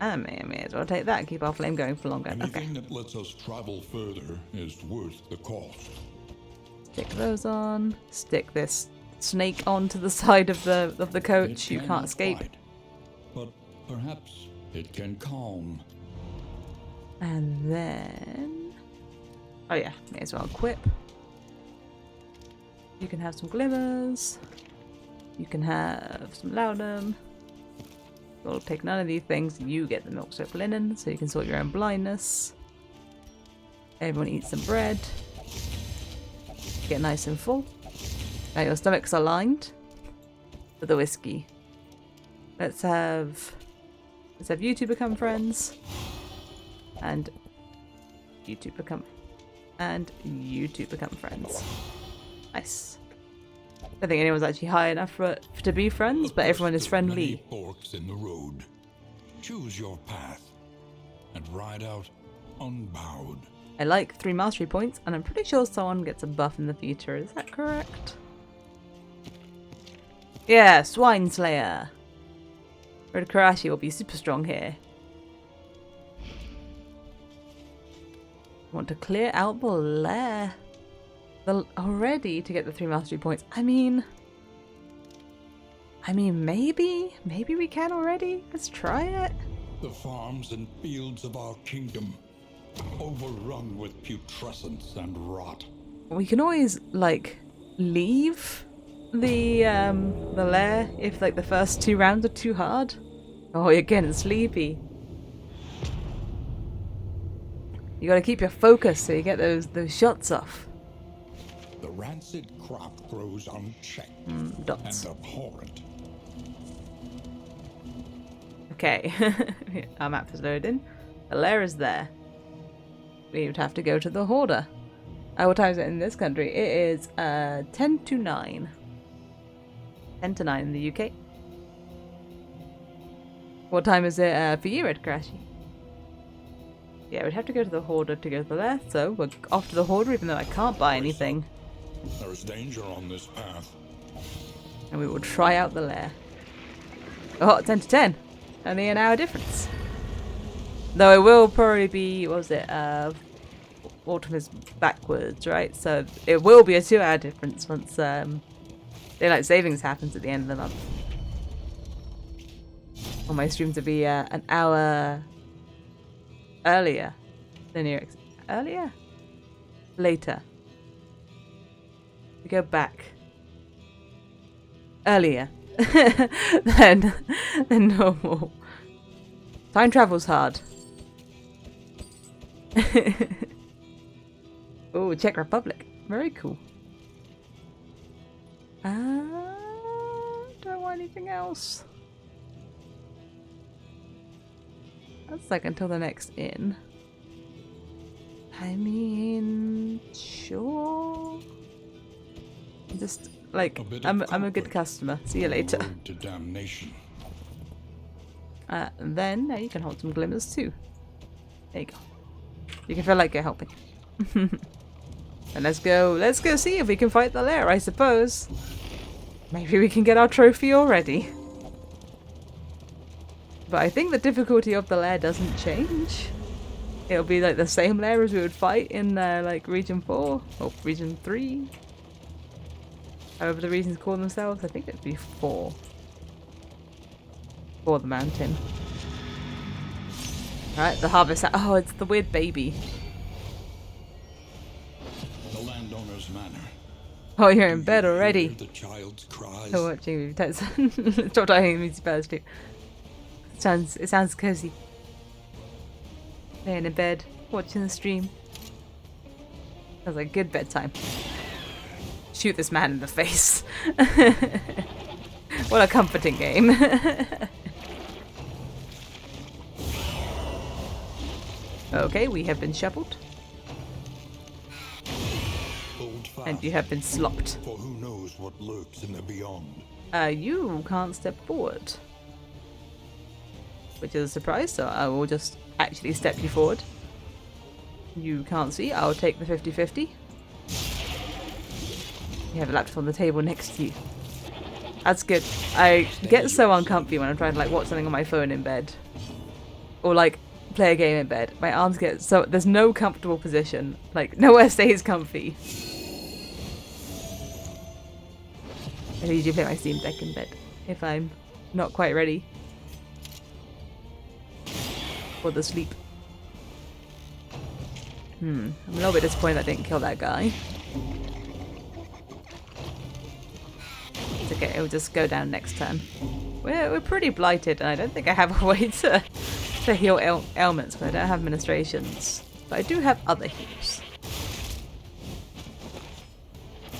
I may as well take that and keep our flame going for longer. Anything that lets us travel further is worth the cost. Stick those on. Stick this snake onto the side of the coach. You can't escape. Fight, but perhaps it can calm. And then, oh yeah, may as well equip. You can have some glimmers. You can have some laudum. We'll take none of these things. You get the milk soap linen, so you can sort your own blindness. Everyone eats some bread. Get nice and full. Now your stomachs are lined with the whiskey. Let's have you two become friends, and you two become friends. Nice. I don't think anyone's actually high enough to be friends, but everyone is friendly. Many forks in the road. Choose your path and ride out unbowed. I like 3 mastery points, and I'm pretty sure someone gets a buff in the future. Is that correct? Yeah, Swine Slayer. Red Karashi will be super strong here. Want to clear out the lair. Already to get the 3 mastery points. I mean, maybe we can already. Let's try it. The farms and fields of our kingdom, overrun with putrescence and rot. We can always like leave the lair if like the first 2 rounds are too hard. Oh, you're getting sleepy. You gotta keep your focus so you get those shots off. The rancid crop grows unchecked Dots. and abhorrent. Okay, our map is loading. The lair is there. We would have to go to the hoarder. What time is it in this country? It is 10 to 9. 10 to 9 in the UK. What time is it for you, Red Crashy? Yeah, we'd have to go to the hoarder to go to the lair, so we're off to the hoarder even though I can't buy anything. There is danger on this path. And we will try out the lair. Oh, 10 to 10. Only an hour difference. Though it will probably be, what was it, autumn is backwards, right? So it will be a 2-hour difference once daylight savings happens at the end of the month. On my stream to be an hour earlier than your earlier? Later. We go back. Earlier. than normal. Time travel's hard. Oh, Czech Republic. Very cool. Don't want anything else. That's like until the next inn. I mean, sure. Just like I'm a good customer. See you later. To damnation. Then you can hold some glimmers too. There you go. You can feel like you're helping. And let's go see if we can fight the lair, I suppose. Maybe we can get our trophy already. But I think the difficulty of the lair doesn't change. It'll be like the same lair as we would fight in like region 4 or region 3. However the regions call themselves. I think it'd be 4. For the mountain. Alright, the harvest. Oh, it's the weird baby. The landowner's manor. Oh, you're in bed already. The child's cries. Oh, watching movie. Stop talking music bells too. It sounds cozy. Laying in bed, watching the stream. Sounds like good bedtime. Shoot this man in the face. What a comforting game. Okay, we have been shoveled. And you have been slopped. For who knows what lurks in the beyond. You can't step forward. Which is a surprise, so I will just actually step you forward. You can't see, I'll take the 50-50. You have a laptop on the table next to you. That's good. I get so uncomfy when I'm trying to like watch something on my phone in bed. Or like play a game in bed. My arms get so... There's no comfortable position. Like, nowhere stays comfy. I usually play my Steam Deck in bed. If I'm not quite ready. For the sleep. I'm a little bit disappointed I didn't kill that guy. It's okay, it'll just go down next turn. We're pretty blighted, and I don't think I have a way to heal ailments, but I don't have ministrations. But I do have other heals.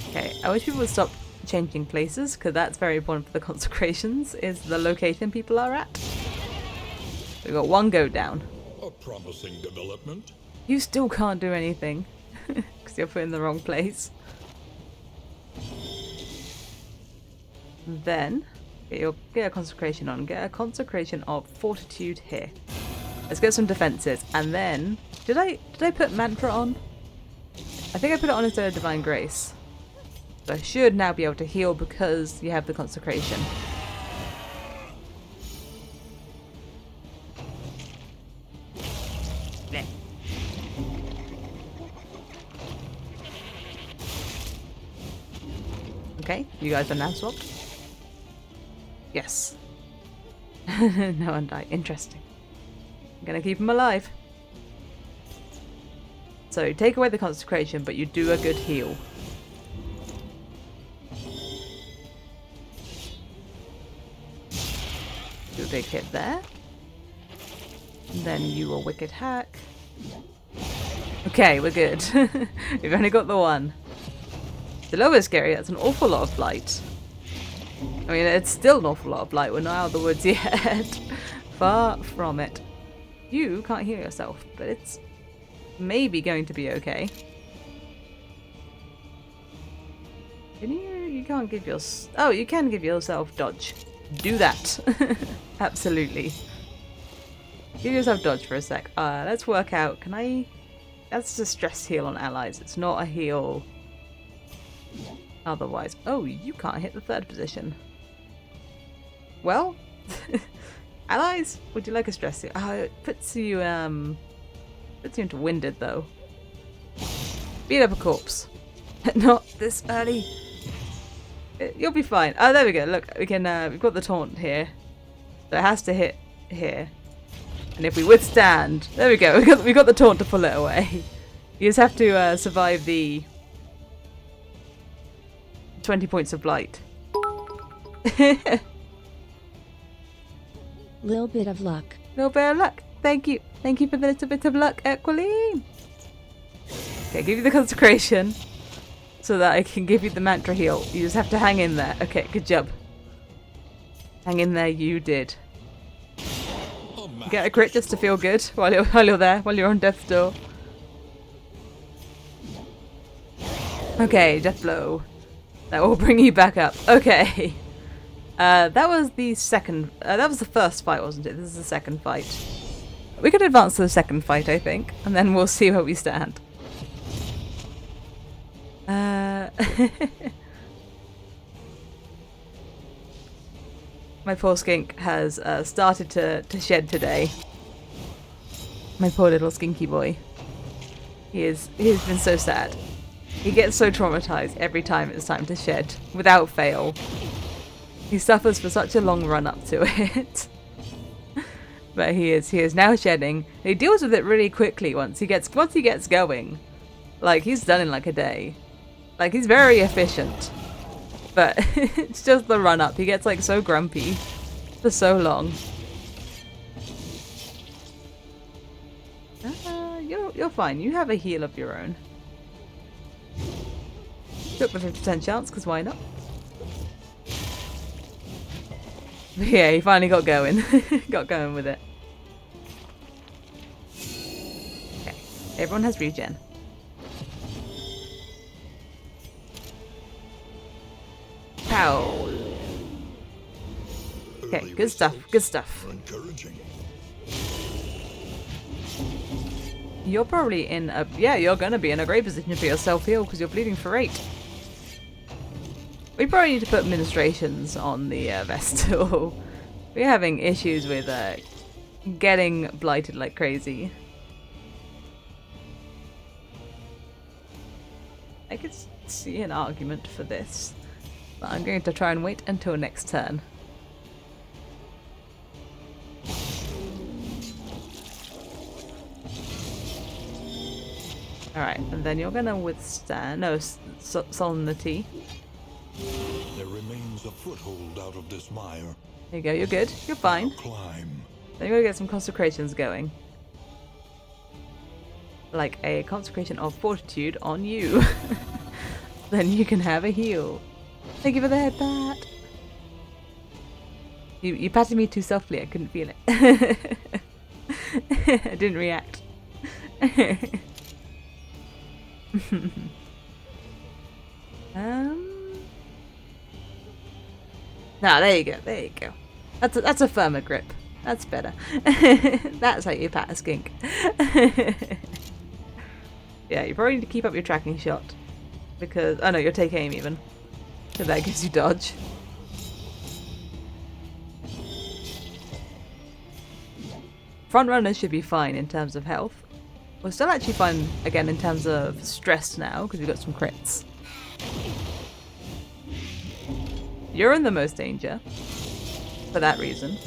Okay, I wish people would stop changing places, because that's very important for the consecrations, is the location people are at. We got one go down. A promising development. You still can't do anything, because you're put in the wrong place. Then, get a consecration on. Get a consecration of fortitude here. Let's get some defenses, and then did I put mantra on? I think I put it on instead of divine grace. So I should now be able to heal because you have the consecration. There. Okay, you guys are now swapped. Yes. No one died. Interesting. I'm gonna keep him alive. So take away the consecration, but you do a good heal. Do a big hit there. And then you will wicked hack. Okay, we're good. We've only got the one. The lower scary, that's an awful lot of blight. I mean, it's still an awful lot of blight. We're not out of the woods yet. Far from it. You can't heal yourself, but it's maybe going to be okay. Can you? You can't give your... Oh, you can give yourself dodge. Do that. Absolutely. Give yourself dodge for a sec. Let's work out. Can I... That's a stress heal on allies. It's not a heal otherwise. Oh, you can't hit the third position. Well, allies, would you like a stress heal? It puts you into winded though. Beat up a corpse. Not this early. You'll be fine. Oh, there we go. Look, we can. We've got the taunt here, so it has to hit here. And if we withstand, there we go. We got the taunt to pull it away. You just have to survive the 20 points of blight. Little bit of luck. Little bit of luck. Thank you. Thank you for the little bit of luck, Equiline. Okay, give you the consecration so that I can give you the mantra heal. You just have to hang in there. Okay, good job. Hang in there, you did. Get a crit just to feel good while you're there, while you're on death's door. Okay, death blow. That will bring you back up. Okay. That was the second. That was the first fight, wasn't it? This is the second fight. We could advance to the second fight, I think, and then we'll see where we stand. My poor skink has started to shed today. My poor little skinky boy. He's been so sad. He gets so traumatized every time it's time to shed, without fail. He suffers for such a long run up to it. But he is now shedding. He deals with it really quickly once he gets going. Like, he's done in like a day. Like, he's very efficient. But it's just the run up. He gets like so grumpy for so long. You're fine. You have a heal of your own. Took the 50% chance, because why not? But yeah, he finally got going. Got going with it. Okay. Everyone has regen. Pow. Okay, good stuff. Good stuff. You're probably in a... Yeah, you're going to be in a great position for your self-heal because you're bleeding for 8. We probably need to put ministrations on the Vestal. We're having issues with getting blighted like crazy. I could see an argument for this, but I'm going to try and wait until next turn. Alright, and then you're gonna withstand... No, solemnity. There remains a foothold out of this mire. There you go, you're good. You're fine. Climb. Then you're gonna get some consecrations going. Like a consecration of fortitude on you. Then you can have a heal. Thank you for the head pat. You patted me too softly, I couldn't feel it. I didn't react. There you go, there you go. That's a firmer grip. That's better. That's how you pat a skink. Yeah, you probably need to keep up your tracking shot. Because... Oh no, your take aim even. So that gives you dodge. Front runners should be fine in terms of health. We're still actually fine again in terms of stress now because we've got some crits. You're in the most danger for that reason.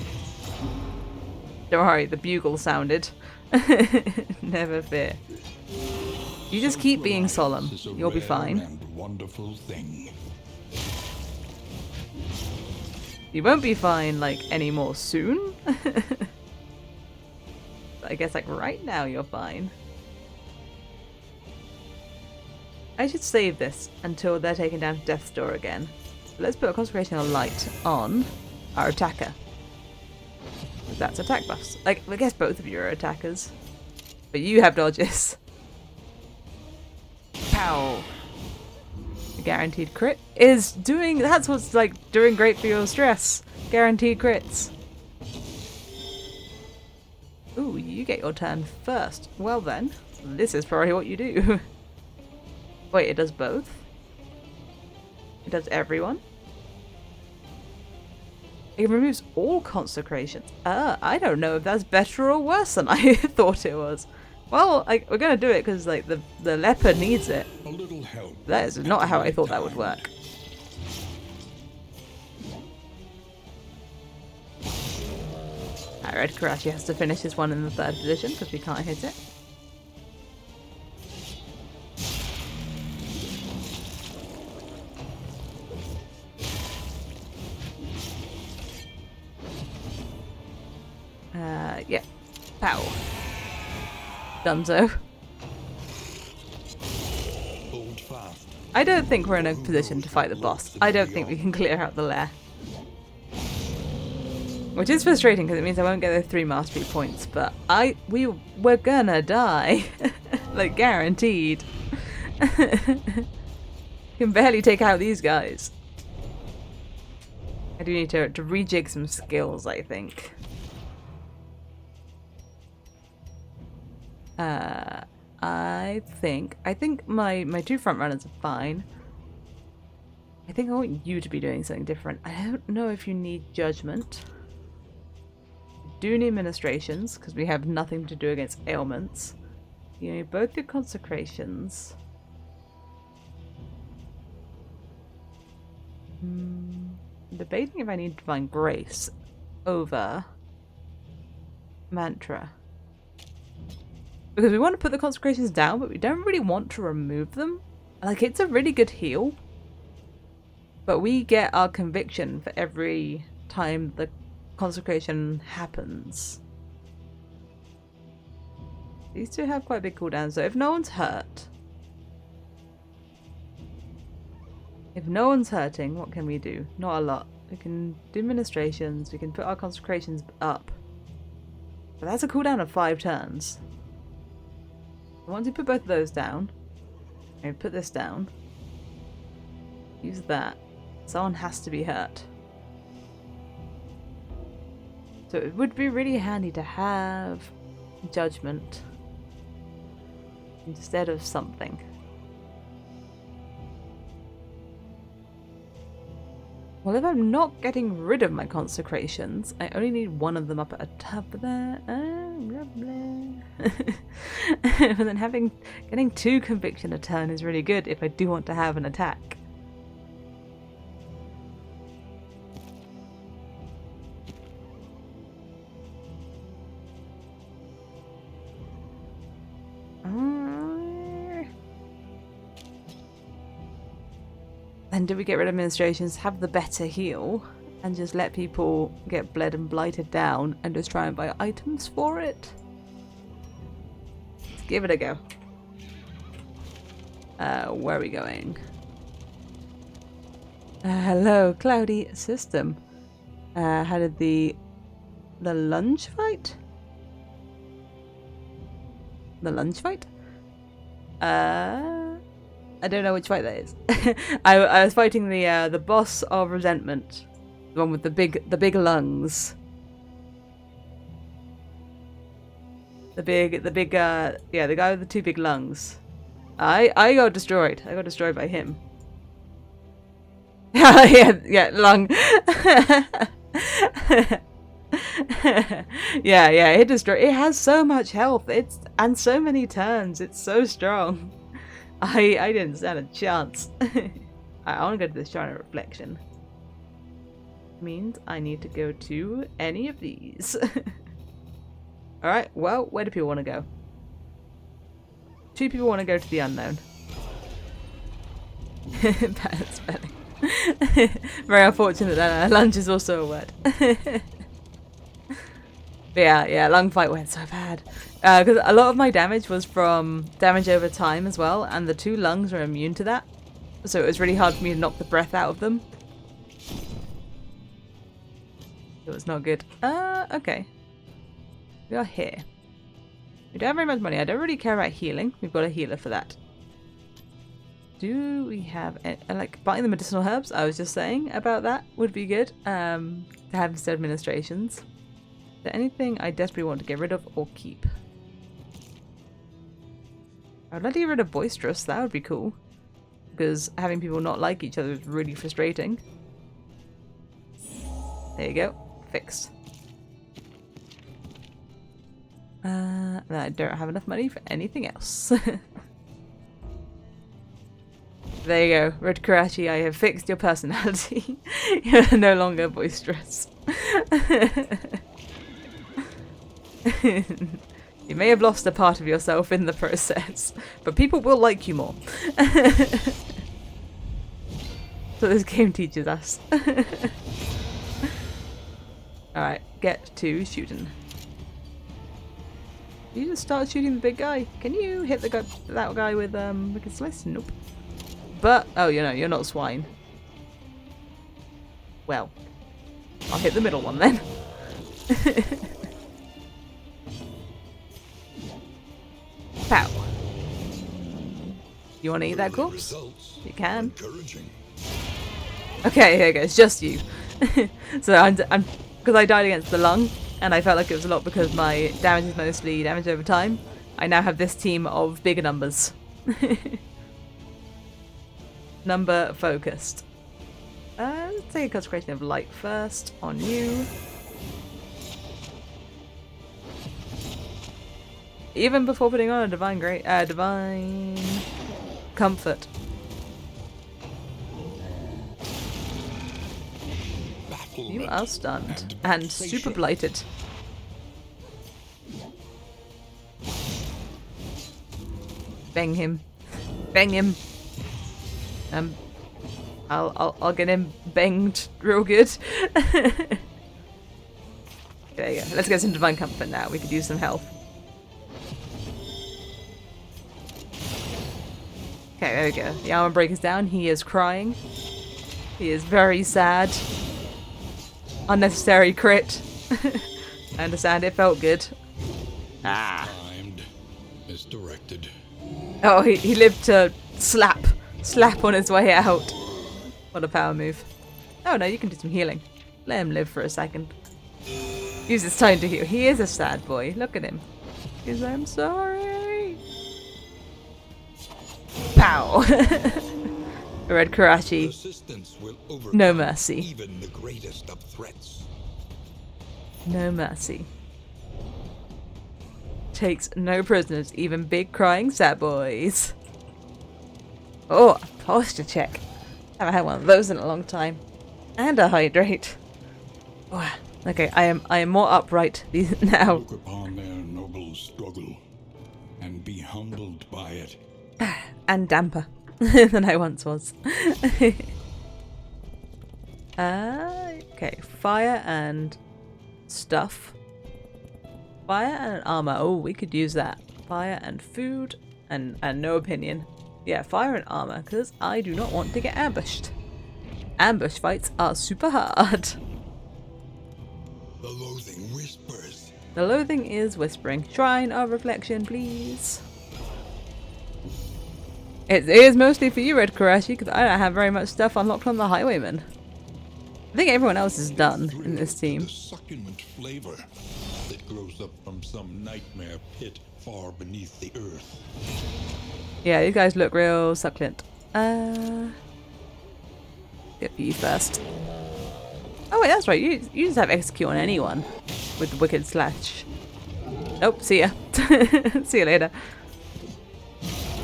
Don't worry, the bugle sounded. Never fear. You just keep being solemn. You'll be fine. And wonderful thing. You won't be fine like anymore soon. But I guess like right now you're fine. I should save this until they're taken down to death's door again. Let's put a concentration of light on our attacker. That's attack buffs. Like, I guess both of you are attackers. But you have dodges. Pow! The guaranteed crit is doing... That's what's, like, doing great for your stress. Guaranteed crits. Ooh, you get your turn first. Well then, this is probably what you do. Wait, it does both? It does everyone? It removes all consecrations. I don't know if that's better or worse than I thought it was. Well, we're gonna do it because like the leper needs it. A little help. That is not how I thought that would work. Red Karachi has to finish his one in the 3rd position because we can't hit it. Pow. Dunzo. Hold fast. I don't think we're in a position to fight the boss. I don't think we can clear out the lair. Which is frustrating because it means I won't get the 3 mastery points, but we're gonna die. Like, guaranteed. Can barely take out these guys. I do need to rejig some skills, I think. I think my 2 front runners are fine. I think I want you to be doing something different. I don't know if you need judgment. Do need ministrations because we have nothing to do against ailments. You need both your consecrations. Debating if I need divine grace over mantra. Because we want to put the consecrations down, but we don't really want to remove them. Like, it's a really good heal. But we get our conviction for every time the consecration happens. These two have quite big cooldowns, so if no one's hurt... If no one's hurting, what can we do? Not a lot. We can do ministrations, we can put our consecrations up. But that's a cooldown of 5 turns. Once you put both of those down, and put this down, use that. Someone has to be hurt. So it would be really handy to have judgment instead of something. Well, if I'm not getting rid of my consecrations, I only need one of them up at a top there. Blah, blah. But then getting 2 conviction a turn is really good if I do want to have an attack. Then do we get rid of administrations, have the better heal, and just let people get bled and blighted down and just try and buy items for it? Let's give it a go. Where are we going? Hello, cloudy system. How did the lunge fight? The lunge fight? I don't know which fight that is. I was fighting the boss of resentment, the one with the big lungs. The guy with the 2 big lungs. I got destroyed. I got destroyed by him. yeah, lung. yeah, it destroyed. It has so much health. And so many turns. It's so strong. I didn't stand a chance. I want to go to the Shrine of Reflection. Means I need to go to any of these. Alright, well, where do people want to go? 2 people want to go to the unknown. Bad spelling. Very unfortunate that lunge is also a word. But yeah, lung fight went so bad. Because a lot of my damage was from damage over time as well, and the 2 lungs are immune to that. So it was really hard for me to knock the breath out of them. It was not good. Okay. We are here. We don't have very much money. I don't really care about healing. We've got a healer for that. Do we have... like, buying the medicinal herbs, I was just saying about that would be good. To have instead of administrations. Is there anything I desperately want to get rid of or keep? I'd like to get rid of boisterous. That would be cool. Because having people not like each other is really frustrating. There you go. Fixed. I don't have enough money for anything else. There you go. Red Karachi, I have fixed your personality. You're no longer boisterous. You may have lost a part of yourself in the process, but people will like you more. So this game teaches us. Alright, get to shooting. You just start shooting the big guy. Can you hit the guy, that guy with Wicked Slice? Nope. But oh, you know, you're not swine. Well, I'll hit the middle one then. Pow. You want to eat that corpse? You can. Okay, here goes. Just you. So I'm because I died against the lung, and I felt like it was a lot because my damage is mostly damage over time. I now have this team of bigger numbers. Number focused. Let's take a consecration of light first on you. Even before putting on a divine comfort. You are stunned and super blighted. Bang him. Bang him. I'll get him banged real good. There you go. Let's get some divine comfort now. We could use some health. Okay, there we go. The armor break is down. He is crying. He is very sad. Unnecessary crit. I understand. It felt good. Ah. Timed, misdirected. Oh, he lived to slap on his way out. What a power move. Oh no, you can do some healing. Let him live for a second. Use his time to heal. He is a sad boy. Look at him. He's like, I'm sorry. Pow. Red Karachi. No mercy. Even the greatest of threats. No mercy. Takes no prisoners, even big crying sad boys. Oh, a posture check. Haven't had one of those in a long time. And a hydrate. Oh, okay, I am more upright now. Look upon their noble struggle and be humbled by it. And damper than I once was. Okay, fire and stuff. Fire and armor. Oh, we could use that. Fire and food and no opinion. Yeah, fire and armor, because I do not want to get ambushed. Ambush fights are super hard. The loathing whispers. The loathing is whispering. Shrine of Reflection, please. It is mostly for you, Red Karashi, because I don't have very much stuff unlocked on the Highwayman. I think everyone else is done in this team. The succulent flavor that grows up from some nightmare pit far beneath the earth. Yeah, these guys look real succulent. Get for you first. Oh wait, that's right. You just have execute on anyone with the Wicked Slash. Nope. See ya. See you later.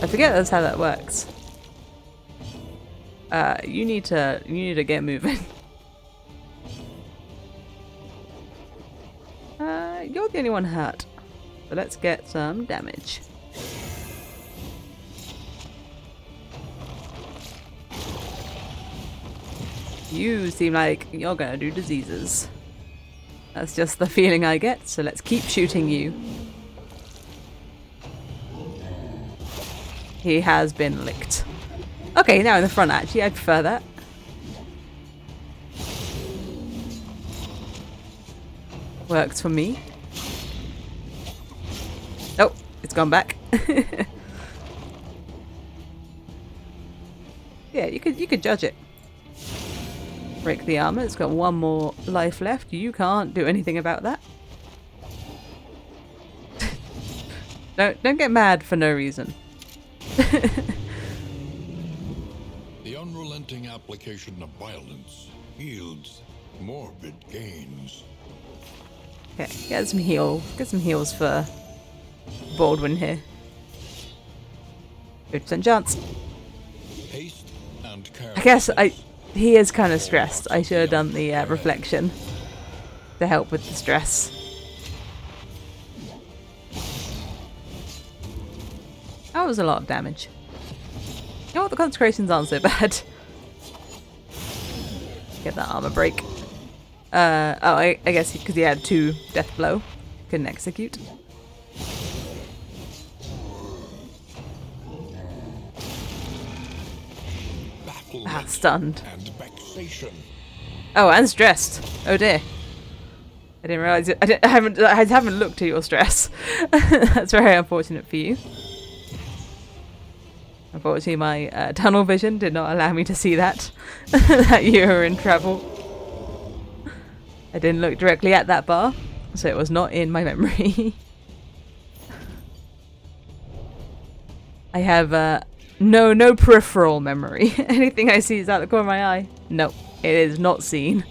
I forget that's how that works. You need to get moving. You're the only one hurt. So let's get some damage. You seem like you're gonna do diseases. That's just the feeling I get, so let's keep shooting you. He has been licked. Okay, now in the front actually, I prefer that. Works for me. Oh, it's gone back. Yeah, you could judge it. Break the armor. It's got one more life left. You can't do anything about that. Don't get mad for no reason. The unrelenting application of violence yields morbid gains. Okay, get some heals for Baldwin here. 50% chance. Haste and I guess he is kind of stressed. I should have done the reflection to help with the stress. That was a lot of damage. You know what? The consecrations aren't so bad. Get that armor break. I guess because he had 2 death blow, couldn't execute. disapproval stunned. and vexation. Oh, and stressed. Oh dear. I didn't realise it. I haven't looked at your stress. That's very unfortunate for you. Unfortunately, my tunnel vision did not allow me to see that. That you were in trouble. I didn't look directly at that bar, so it was not in my memory. I have no peripheral memory. Anything I see is out the corner of my eye. No, it is not seen.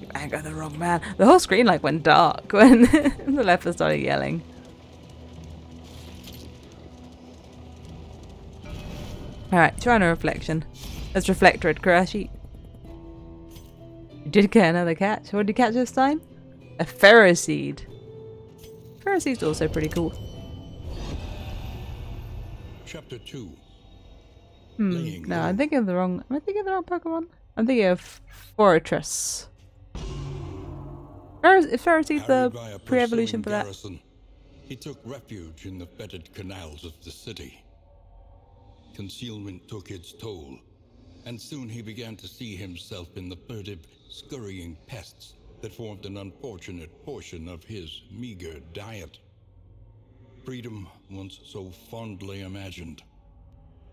You anger the wrong man. The whole screen like went dark when the leper started yelling. Alright, try a reflection. Let's reflect, Red Kurashi. You did get another catch. What did you catch this time? A ferroseed. Ferroseed's also pretty cool. Chapter 2. No, I'm thinking of the wrong. Am I thinking of the wrong Pokemon? I'm thinking of Fortress. Is Ferroseed the pre-evolution for that? Garrison, he took refuge in the fetid canals of the city. Concealment took its toll, and soon he began to see himself in the furtive, scurrying pests that formed an unfortunate portion of his meager diet. Freedom, once so fondly imagined,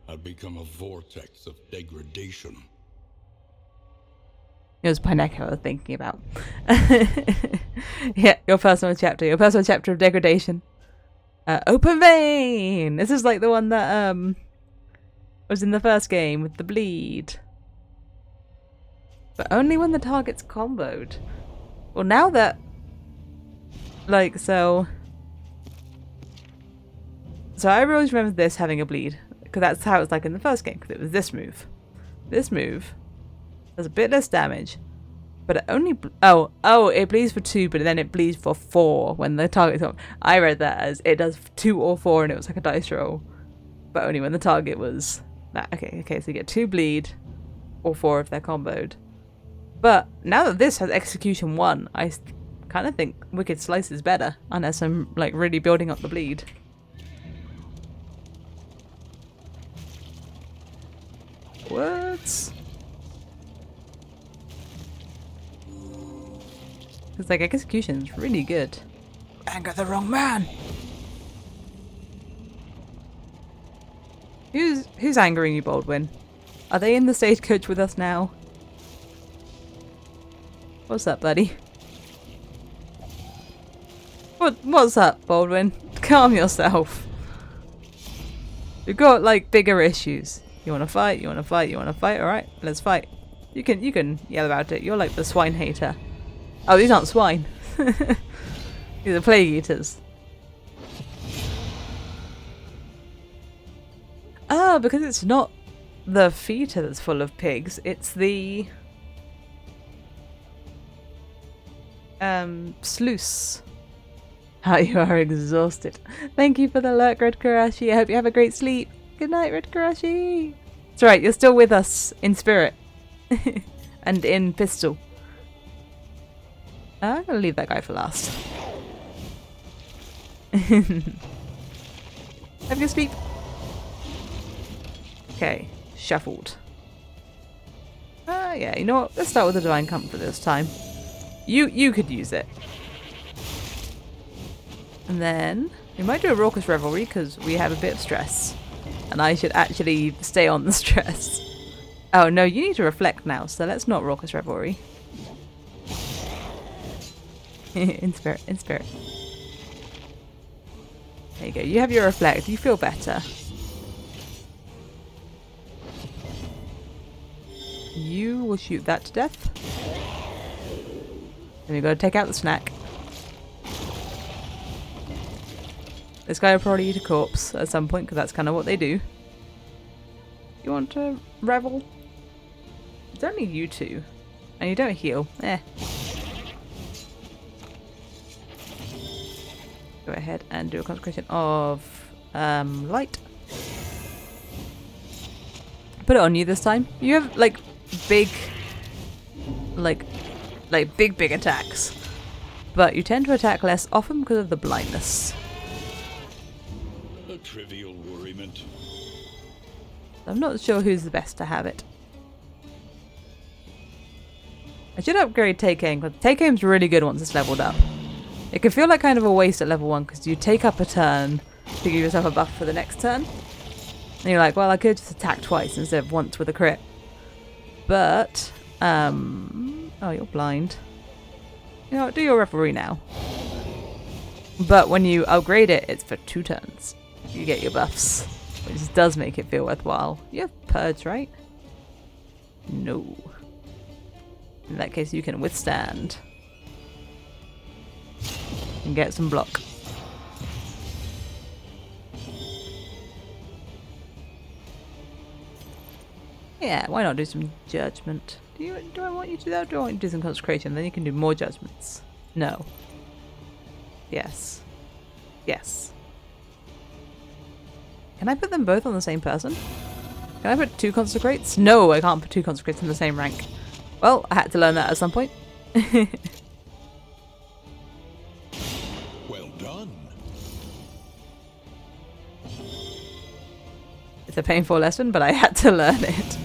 had become a vortex of degradation. It was Pineco I was thinking about. Yeah, your personal chapter of degradation. Open Vein! This is like the one that was in the first game with the bleed. But only when the target's comboed. Well, now that... Like, so I always remember this having a bleed. Because that's how it was like in the first game. Because it was this move. This move does a bit less damage. But it only... Oh, it bleeds for 2, but then it bleeds for 4 when the target's on. I read that as it does 2 or 4 and it was like a dice roll. But only when the target was... Okay, so you get 2 bleed, or 4 if they're comboed. But now that this has execution 1, I kind of think Wicked Slice is better, unless I'm like really building up the bleed. What? Because like execution is really good. Anger the wrong man. Who's angering you, Baldwin? Are they in the stagecoach with us now? What's up, buddy? What's up, Baldwin? Calm yourself. You've got like bigger issues. You wanna fight? You wanna fight? You wanna fight? Alright, let's fight. You can yell about it. You're like the swine hater. Oh, these aren't swine. These are plague eaters. Oh, because it's not the feeder that's full of pigs, it's the sluice. How you are exhausted. Thank you for the alert, Red Kurashi. I hope you have a great sleep. Good night, Red Kurashi. It's alright, you're still with us in spirit. And in pistol. I'm gonna leave that guy for last. Have a good sleep. Okay, shuffled. Yeah, you know what? Let's start with the Divine Comfort this time. You could use it. And then we might do a Raucous Revelry because we have a bit of stress. And I should actually stay on the stress. Oh no, you need to reflect now, so let's not Raucous Revelry. In spirit, in spirit. There you go, you have your reflect, you feel better. You will shoot that to death. Then we've got to take out the snack. This guy will probably eat a corpse at some point because that's kind of what they do. You want to revel? It's only you two. And you don't heal. Eh. Go ahead and do a consecration of light. Put it on you this time. You have like big big attacks, but you tend to attack less often because of the blindness. A trivial worriment. I'm not sure who's the best to have it. I should upgrade Take Aim, because Take Aim's really good once it's leveled up. It can feel like kind of a waste at level 1 because you take up a turn to give yourself a buff for the next turn. And you're like, well, I could just attack twice instead of once with a crit. But, oh, you're blind. You know what, do your referee now. But when you upgrade it, it's for 2 turns. You get your buffs, which does make it feel worthwhile. You have Purge, right? No. In that case, you can withstand. And get some block. Yeah, why not do some judgment? Do I want you to do that? Or do I want you to do some consecration? Then you can do more judgments. No. Yes. Yes. Can I put them both on the same person? Can I put 2 consecrates? No, I can't put 2 consecrates in the same rank. Well, I had to learn that at some point. Well done. It's a painful lesson, but I had to learn it.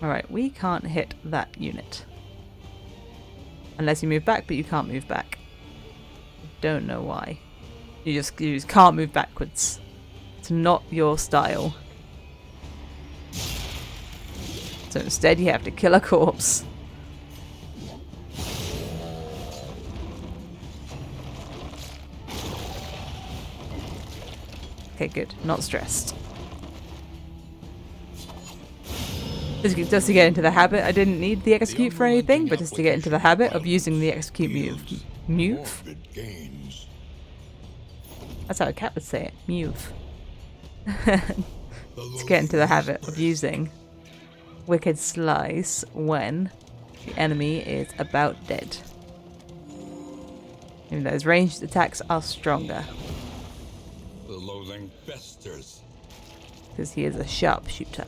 Alright, we can't hit that unit. Unless you move back, but you can't move back. Don't know why. You just can't move backwards. It's not your style. So instead you have to kill a corpse. Okay, good. Not stressed. Just to get into the habit, I didn't need the execute for anything, but just to get into the habit of using the execute move. Move? That's how a cat would say it. Move. To get into the habit of using Wicked Slice when the enemy is about dead. Even though his ranged attacks are stronger. The loathing festers. Because he is a sharpshooter.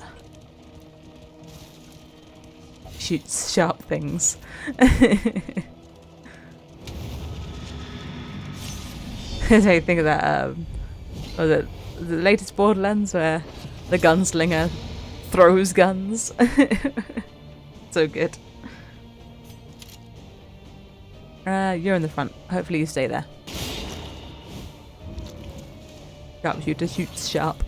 Shoots sharp things. I think of that, was it the latest Borderlands where the gunslinger throws guns? So good. You're in the front. Hopefully you stay there. Sharpshooter shoots sharp.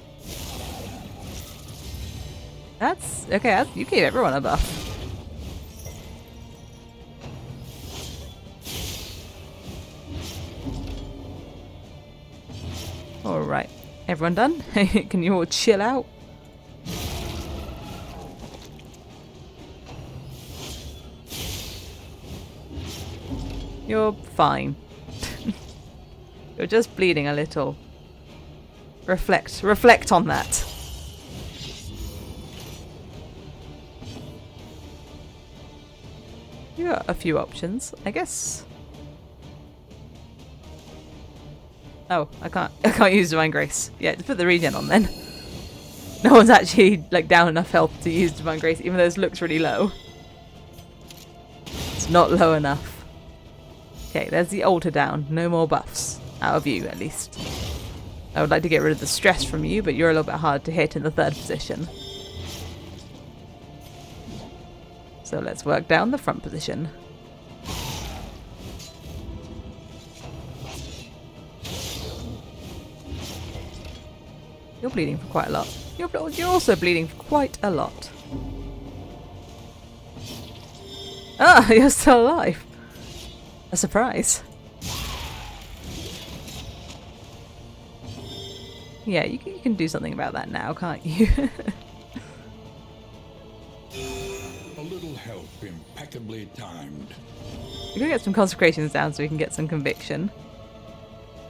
That's okay. You gave everyone a buff. Alright, everyone done? Can you all chill out? You're fine. You're just bleeding a little. Reflect on that. You got a few options, I guess. Oh, I can't use Divine Grace. Yeah, just put the regen on then. No one's actually like down enough health to use Divine Grace, even though this looks really low. It's not low enough. Okay, there's the altar down. No more buffs. Out of you, at least. I would like to get rid of the stress from you, but you're a little bit hard to hit in the 3rd position. So let's work down the front position. You're bleeding for quite a lot. You're also bleeding for quite a lot. Ah, you're still alive. A surprise. Yeah, you can do something about that now, can't you? A little help impeccably timed. We're gonna get some consecrations down so we can get some conviction.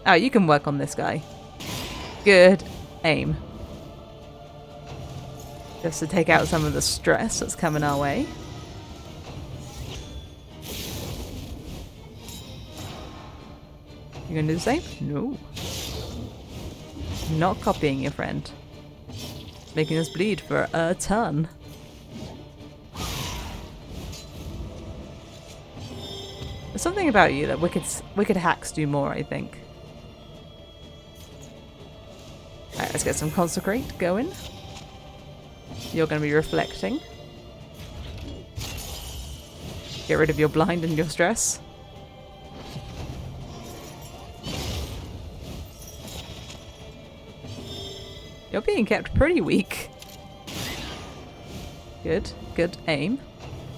Oh, you can work on this guy. Good aim. Just to take out some of the stress that's coming our way. You gonna do the same? No. Not copying your friend. Making us bleed for a ton. There's something about you that wicked hacks do more, I think. Right, get some consecrate going. You're going to be reflecting. Get rid of your blind and your stress. You're being kept pretty weak. Good, good aim.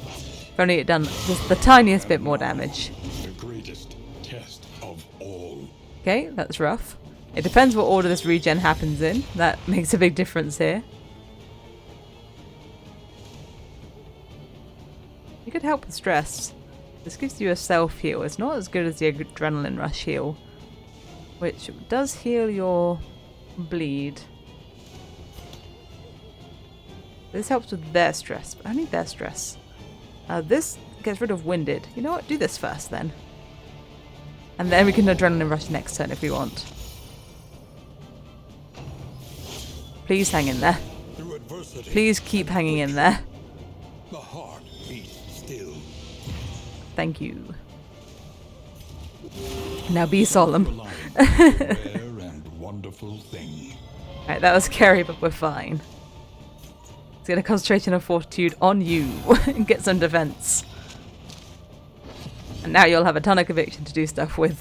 If only it done just the tiniest bit more damage. The greatest test of all. Okay, that's rough. It depends what order this regen happens in. That makes a big difference here. You could help with stress. This gives you a self heal. It's not as good as the adrenaline rush heal, which does heal your bleed. This helps with their stress, but only their stress. This gets rid of winded. You know what? Do this first then. And then we can adrenaline rush next turn if we want. Please hang in there. Through adversity, Please keep hanging in there. the heart beats still. Thank you. Now be solemn. Rare and wonderful thing. Right, that was scary, but we're fine. Let's get a concentration of fortitude on you and get some defense. And now you'll have a ton of conviction to do stuff with.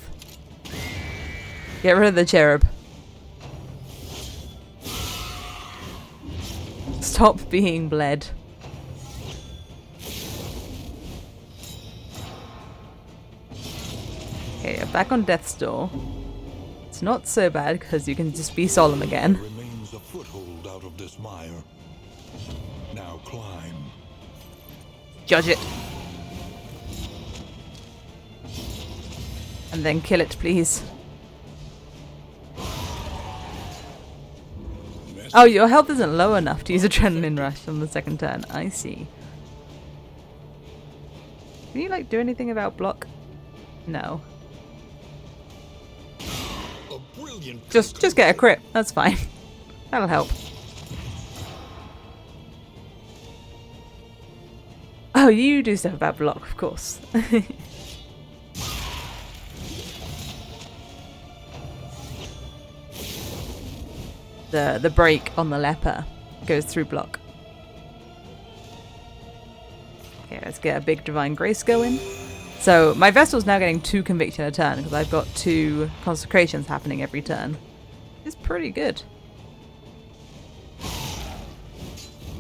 Get rid of the cherub. Stop being bled. Okay, back on death's door. It's not so bad because you can just be solemn again. There remains a foothold out of this mire. Now climb. Judge it. And then kill it, please. Oh, your health isn't low enough to use Adrenaline Rush on the second turn. I see. Can you, like, do anything about block? No. A brilliant Just get a crit. That's fine. That'll help. Oh, you do stuff about block, of course. The break on the leper goes through block. Okay, let's get a big Divine Grace going. So my Vestal's now getting 2 conviction a turn because I've got 2 consecrations happening every turn. It's pretty good.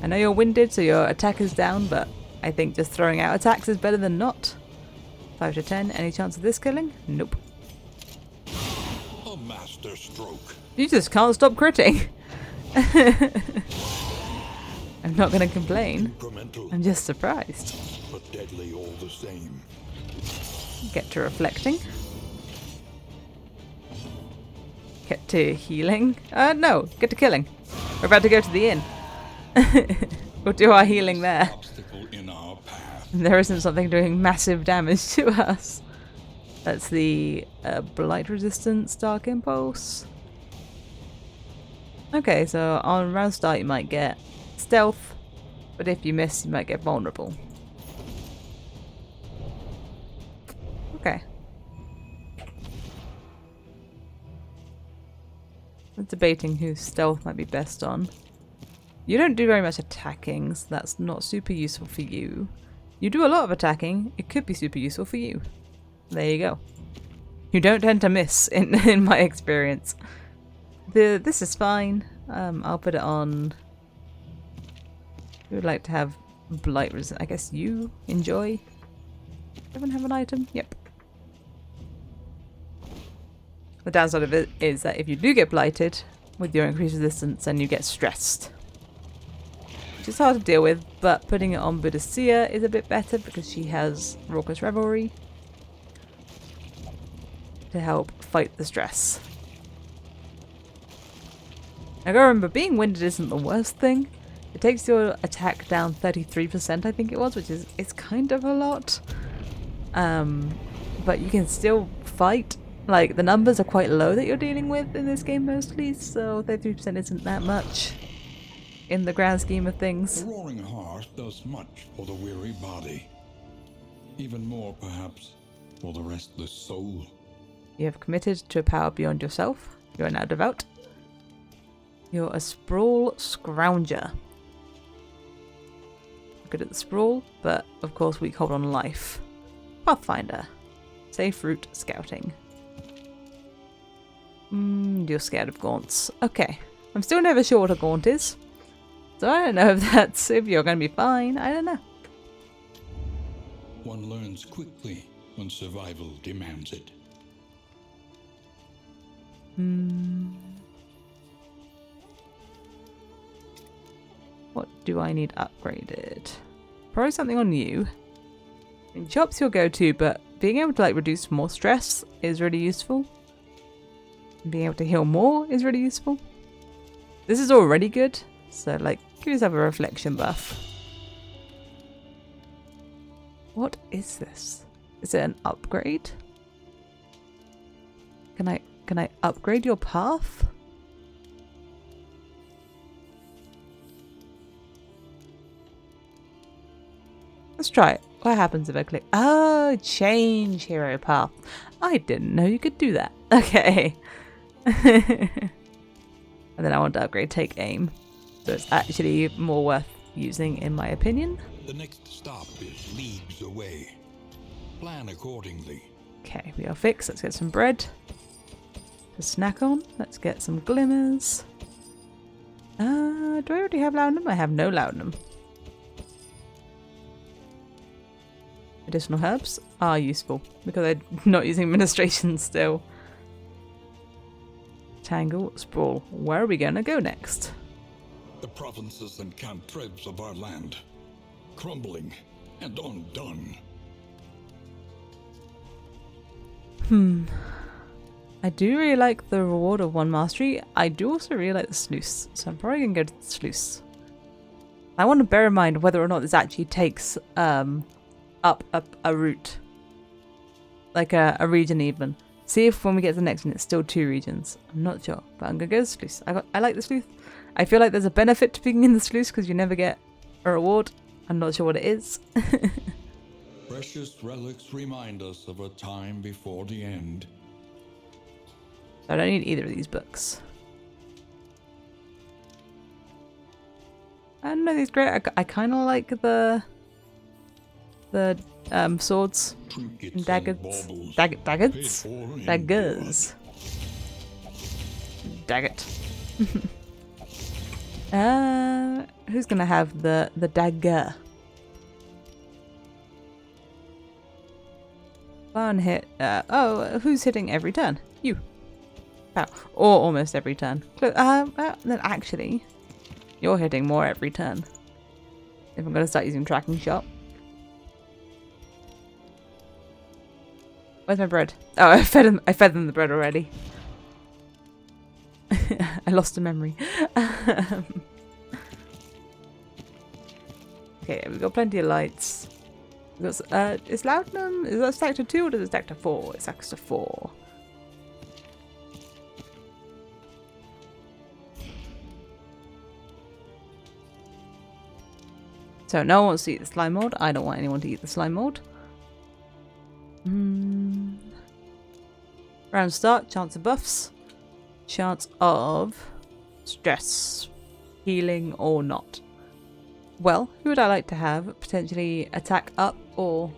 I know you're winded, so your attack is down, but I think just throwing out attacks is better than not. 5 to 10. Any chance of this killing? Nope. a master stroke. You just can't stop critting. I'm not going to complain. Incremental, I'm just surprised. but deadly all the same. Get to reflecting. Get to healing. No, get to killing. We're about to go to the inn. We'll do our healing there. Obstacle in our path. There isn't something doing massive damage to us. That's the Blight Resistance Dark Impulse. Okay, so on round start you might get Stealth, but if you miss you might get Vulnerable. Okay. I'm debating who Stealth might be best on. You don't do very much attacking, so that's not super useful for you. You do a lot of attacking, it could be super useful for you. There you go. You don't tend to miss in my experience. This is fine. I'll put it on. We would like to have Blight Resistance. I guess you enjoy. Everyone have an item? Yep. The downside of it is that if you do get blighted with your increased resistance, then you get stressed. Which is hard to deal with, but putting it on Boudicca is a bit better because she has Raucous Revelry to help fight the stress. Now gotta remember, being winded isn't the worst thing. It takes your attack down 33%, I think it was, which is it's kind of a lot. But you can still fight. Like, the numbers are quite low that you're dealing with in this game mostly, so 33% isn't that much in the grand scheme of things. The roaring heart does much for the weary body. Even more, perhaps, for the restless soul. You have committed to a power beyond yourself. You are now devout. You're a sprawl scrounger. Good at the sprawl, but of course weak hold on life. Pathfinder. Safe route scouting. You're scared of gaunts. Okay. I'm still never sure what a gaunt is. So I don't know if you're going to be fine. I don't know. One learns quickly when survival demands it. What do I need upgraded? Probably something on you. And shop's your go-to, but being able to like reduce more stress is really useful. And being able to heal more is really useful. This is already good, so like give yourself a reflection buff. What is this? Is it an upgrade? Can I upgrade your path? Let's try it. What happens if I click? Oh, change hero path. I didn't know you could do that. Okay. And then I want to upgrade take aim. So it's actually more worth using in my opinion. The next stop is leagues away. Plan accordingly. Okay, we are fixed. Let's get some bread to snack on. Let's get some glimmers. Do I already have laudanum? I have no laudanum. Additional herbs are useful because I'm not using administration still. Tangle, sprawl. Where are we gonna go next? The provinces and cantrevs of our land, crumbling and undone. I do really like the reward of 1 mastery. I do also really like the sluice, so I'm probably gonna go to the sluice. I want to bear in mind whether or not this actually takes up a route, like a region even. See if when we get to the next one it's still 2 regions. I'm not sure, but I'm gonna go to the sluice. I like the sluice. I feel like there's a benefit to being in the sluice because you never get a reward. I'm not sure what it is. Precious relics remind us of a time before the end. I don't need either of these books. I don't know, these great. I kind of like the swords and daggers. Daggers. Daggett. Who's gonna have the dagger? One hit. Who's hitting every turn? You. Wow. Or almost every turn. Then actually, you're hitting more every turn. If I'm gonna start using tracking shot. Where's my bread? Oh, I fed them the bread already. I lost a memory. Okay, we've got plenty of lights. We've got, is laudanum, is that stacked to 2 or does it stack to 4? It stacks to 4. So no one wants to eat the slime mold. I don't want anyone to eat the slime mold. Round start, chance of buffs. Chance of stress. Healing or not. Well, who would I like to have potentially attack up or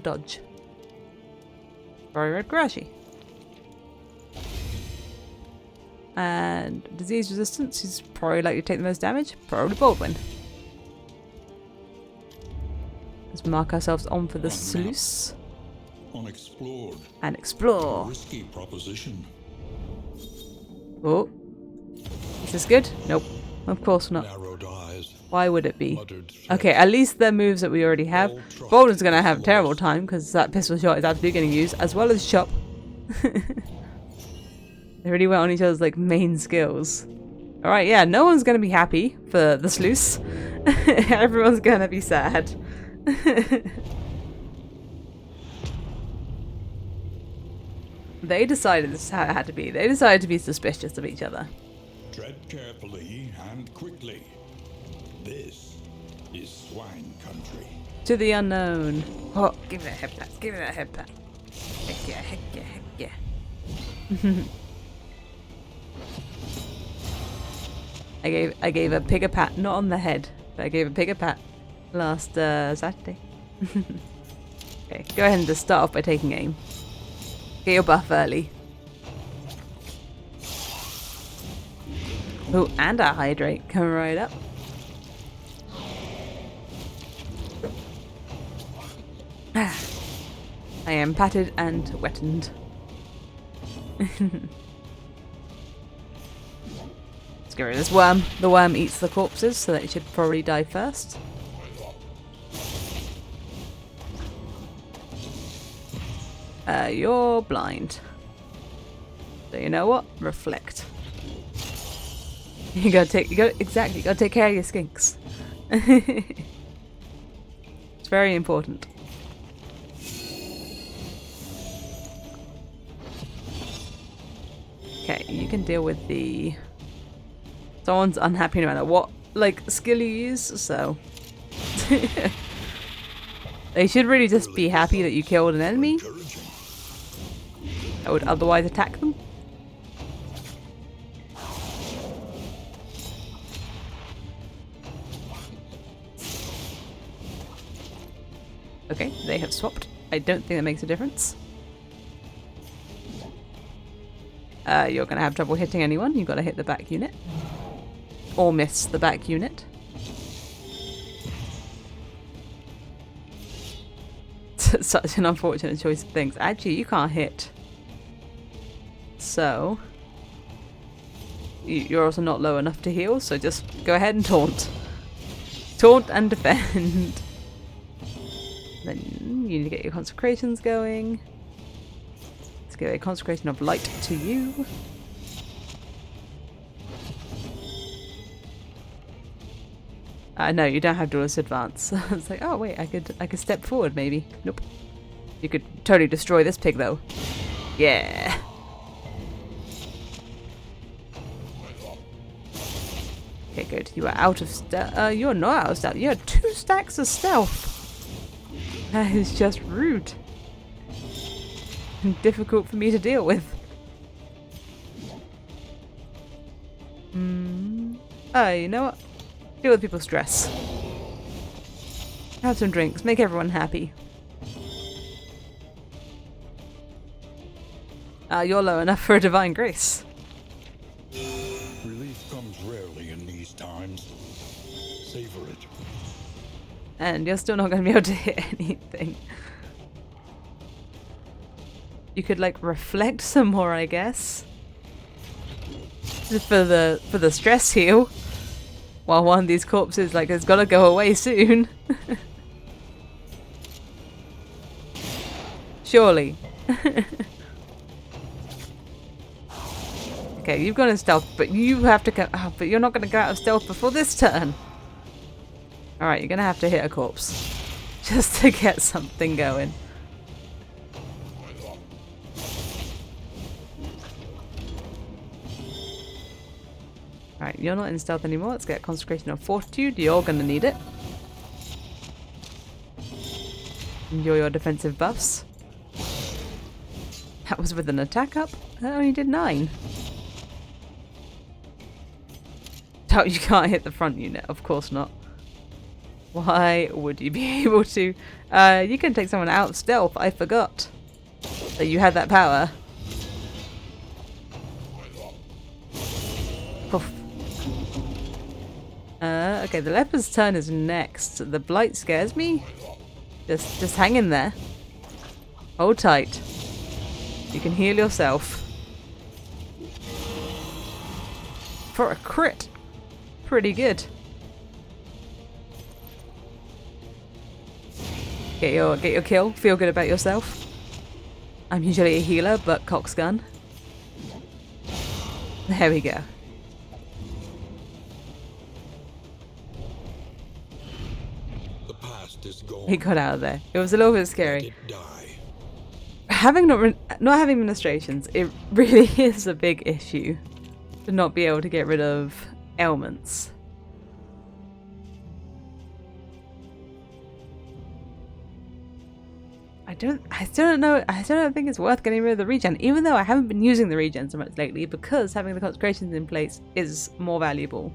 dodge? Very Red Garashi. And disease resistance is probably likely to take the most damage. Probably Baldwin. Let's mark ourselves on for the sluice. Unexplored. And explore. Risky proposition. Oh. Is this good? Nope. Of course not. Narrowed eyes. Why would it be? Okay, at least they're moves that we already have. Baldwin's gonna have a terrible time because that pistol shot is absolutely getting used, as well as chop. They really went on each other's like main skills. Alright, yeah, no one's gonna be happy for the sluice. Everyone's gonna be sad. They decided this is how it had to be. They decided to be suspicious of each other. Tread carefully and quickly. This is swine country. To the unknown. Oh, give me that head pat. Give me that head pat. Heck yeah, heck yeah, heck yeah. I gave a pig a pat, not on the head, but I gave a pig a pat last Saturday. Okay, go ahead and just start off by taking aim. Get your buff early. Oh, and our hydrate coming right up. I am patted and wettened. Let's get rid of this worm. The worm eats the corpses, so that it should probably die first. You're blind. So you know what? Reflect. You gotta take care of your skinks. It's very important. Okay, you can deal with the... Someone's unhappy no matter what, like, skill you use, so... They should really just be happy that you killed an enemy. I would otherwise attack them. Okay, they have swapped. I don't think that makes a difference. You're going to have trouble hitting anyone. You've got to hit the back unit. Or miss the back unit. Such an unfortunate choice of things. Actually, you can't hit. So... You're also not low enough to heal, so just go ahead and taunt. Taunt and defend. Then you need to get your consecrations going. Let's give a consecration of light to you. No, you don't have duelist advance. It's like, oh wait, I could step forward maybe. Nope. You could totally destroy this pig though. Yeah. Okay, good. You are out of stealth. You're not out of stealth. You had 2 stacks of stealth. That is just rude. And difficult for me to deal with. Oh, you know what? Deal with people's stress. Have some drinks. Make everyone happy. You're low enough for a divine grace. Relief comes rarely in these times. Savor it. And you're still not going to be able to hit anything. You could like reflect some more, I guess. Just for the stress heal. While one of these corpses like has got to go away soon. Surely. Okay, you've gone in stealth, but you have to go. Oh, but you're not going to go out of stealth before this turn. All right, you're going to have to hit a corpse just to get something going. Alright, you're not in stealth anymore. Let's get Consecration of Fortitude. You're gonna need it. Enjoy your defensive buffs. That was with an attack up. That only did 9. Oh, you can't hit the front unit. Of course not. Why would you be able to? You can take someone out of stealth. I forgot that you had that power. Oof. Okay, the leopard's turn is next. The blight scares me. Just hang in there. Hold tight. You can heal yourself. For a crit. Pretty good. Get your kill. Feel good about yourself. I'm usually a healer, but cock's gun. There we go. The past is gone. He got out of there. It was a little bit scary. Die. Having not having ministrations, it really is a big issue to not be able to get rid of ailments. I still don't think it's worth getting rid of the regen, even though I haven't been using the regen so much lately, because having the consecrations in place is more valuable.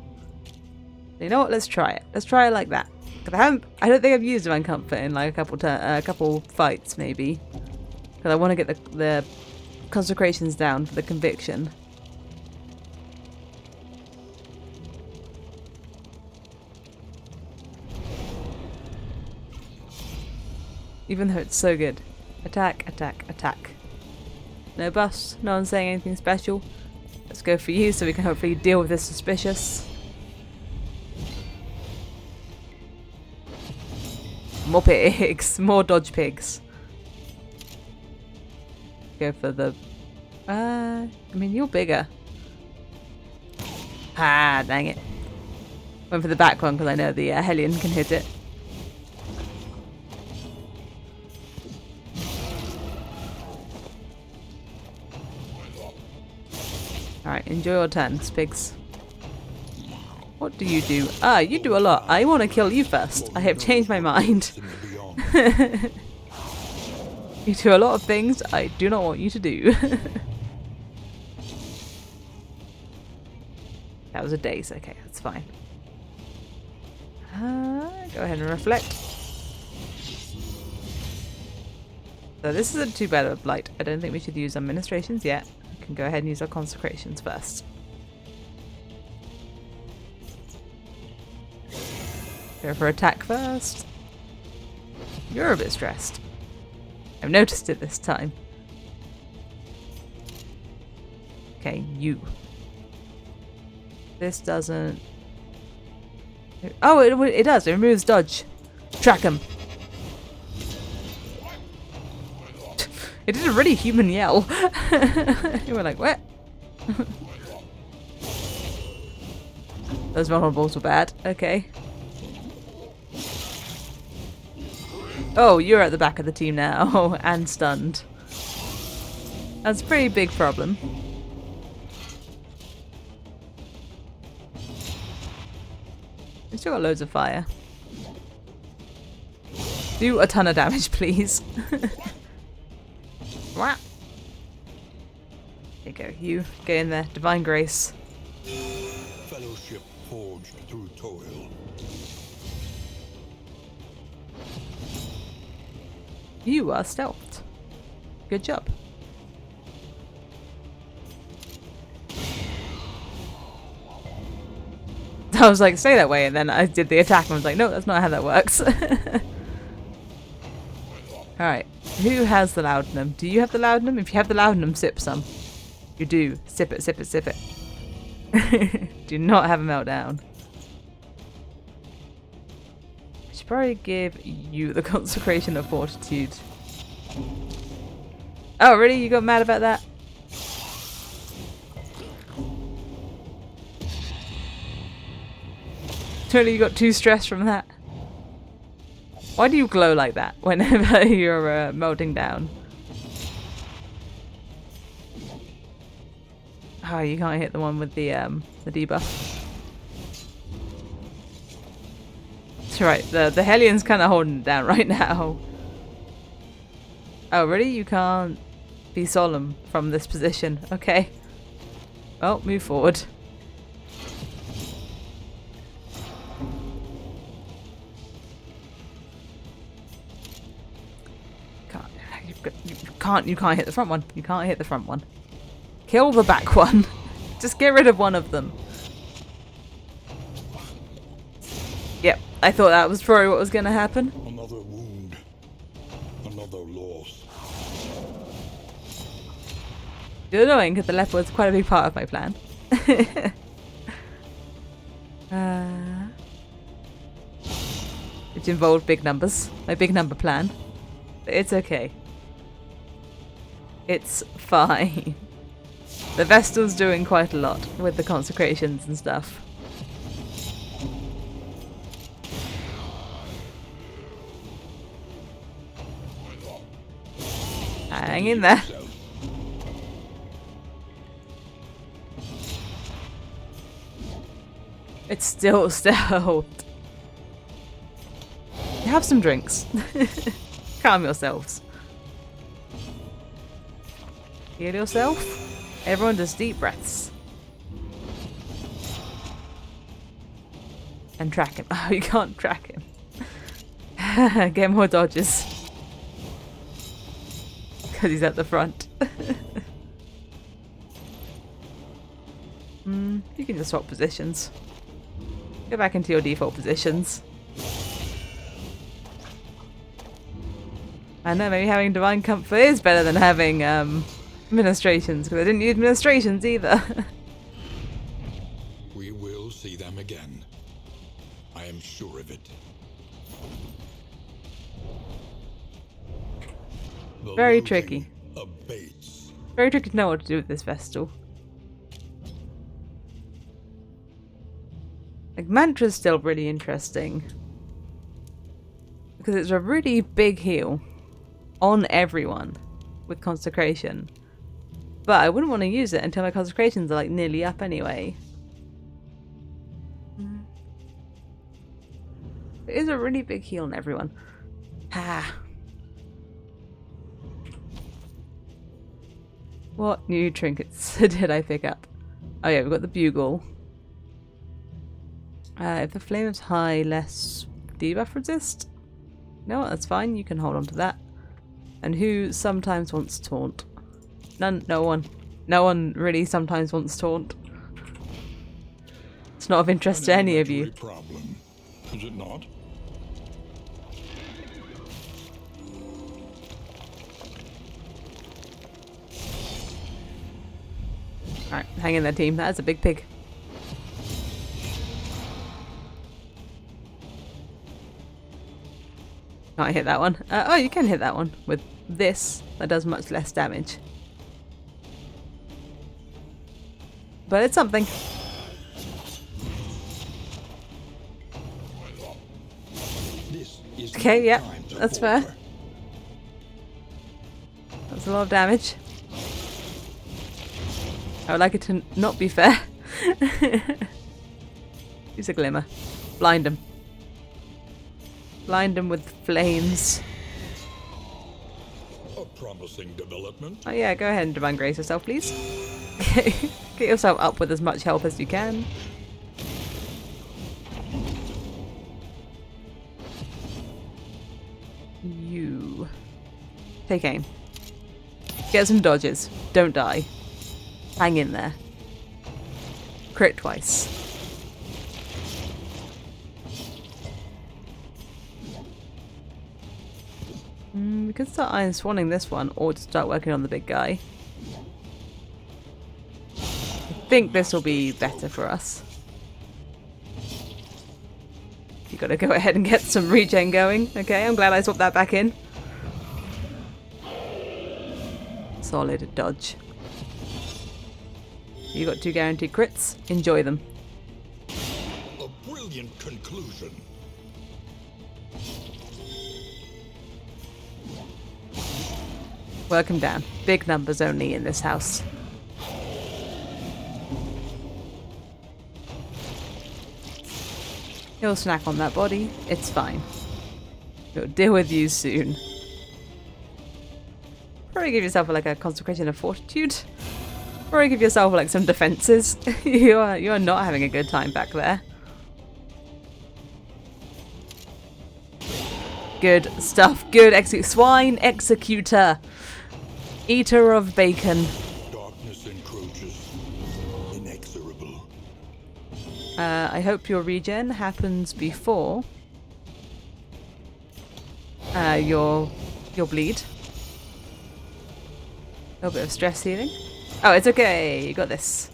You know what? Let's try it. Let's try it like that. Because I don't think I've used Divine Comfort in like a couple fights maybe. Because I want to get the consecrations down for the conviction. Even though it's so good. Attack, attack, attack. No bust. No one's saying anything special. Let's go for you so we can hopefully deal with this suspicious. More pigs. More dodge pigs. Go for the... I mean, you're bigger. Ah, dang it. Went for the back one because I know the Hellion can hit it. Alright, enjoy your turns, pigs. What do? Ah, you do a lot. I want to kill you first. I have changed my mind. You do a lot of things I do not want you to do. That was a daze. Okay, that's fine. Go ahead and reflect. So this isn't too bad of a blight. I don't think we should use administrations yet. We can go ahead and use our consecrations first. Go for attack first. You're a bit stressed. I've noticed it this time. Okay, you. This doesn't... Oh, it does. It removes dodge. Track him. It did a really human yell. You were like, what? Those vulnerables were bad. Okay. Oh, you're at the back of the team now. And stunned. That's a pretty big problem. We still got loads of fire. Do a ton of damage, please. There you go. You get in there. Divine Grace. Fellowship forged through toil. You are stealthed. Good job. I was like, stay that way, and then I did the attack and was like, no, that's not how that works. Alright, who has the laudanum? Do you have the laudanum? If you have the laudanum, sip some. You do. Sip it, sip it, sip it. Do not have a meltdown. I should probably give you the consecration of fortitude. Oh, really? You got mad about that? Totally, you got too stressed from that. Why do you glow like that whenever you're melting down? Oh, you can't hit the one with the debuff. That's right. The Hellion's kind of holding it down right now. Oh, really? You can't be solemn from this position. Okay. Well, move forward. You can't hit the front one. You can't hit the front one. Kill the back one. Just get rid of one of them. Yep, I thought that was probably what was going to happen. Another wound. Another loss. You're annoying because the left was quite a big part of my plan. It involved big numbers. My big number plan. But it's okay. It's fine. The Vestal's doing quite a lot with the consecrations and stuff. Hang in there. It's still stealth. Have some drinks. Calm yourselves. Heal yourself. Everyone does deep breaths. And track him. Oh, you can't track him. Get more dodges. Because he's at the front. You can just swap positions. Go back into your default positions. I know, maybe having Divine Comfort is better than having Ministrations, because I didn't use Ministrations either. We will see them again. I am sure of it. The Very loathing tricky. abates. Very tricky to know what to do with this Vestal. Like, Mantra's still really interesting. Because it's a really big heal on everyone with Consecration. But I wouldn't want to use it until my Consecrations are like nearly up anyway. It is a really big heal on everyone. Ah. What new trinkets did I pick up? Oh yeah, we've got the bugle. If the flame is high, less debuff resist? No, that's fine. You can hold on to that. And who sometimes wants taunt? No one. No one really sometimes wants taunt. It's not of interest to any of you. Problem, is it not? Alright, hang in there, team. That is a big pig. Can't hit that one. Oh, you can hit that one with this. That does much less damage. But it's something. Okay, yeah, that's fair. That's a lot of damage. I would like it to not be fair. Use a glimmer. Blind him. Blind him with flames. A promising development. Oh yeah, go ahead and Divine Grace yourself, please. Get yourself up with as much health as you can. You take aim. Get some dodges. Don't die. Hang in there. Crit twice. We could start Iron Swanning this one, or just start working on the big guy. I think this will be better for us. You gotta go ahead and get some regen going. Okay, I'm glad I swapped that back in. Solid dodge. You got 2 guaranteed crits. Enjoy them. A brilliant conclusion. Work him down. Big numbers only in this house. He'll snack on that body. It's fine. He'll deal with you soon. Probably give yourself like a Consecration of Fortitude. Or give yourself like some defenses. you are not having a good time back there. Good stuff. Good Swine Executor. Eater of bacon. Darkness encroaches. Inexorable. I hope your regen happens before your bleed. A little bit of stress healing. Oh, it's okay. You got this.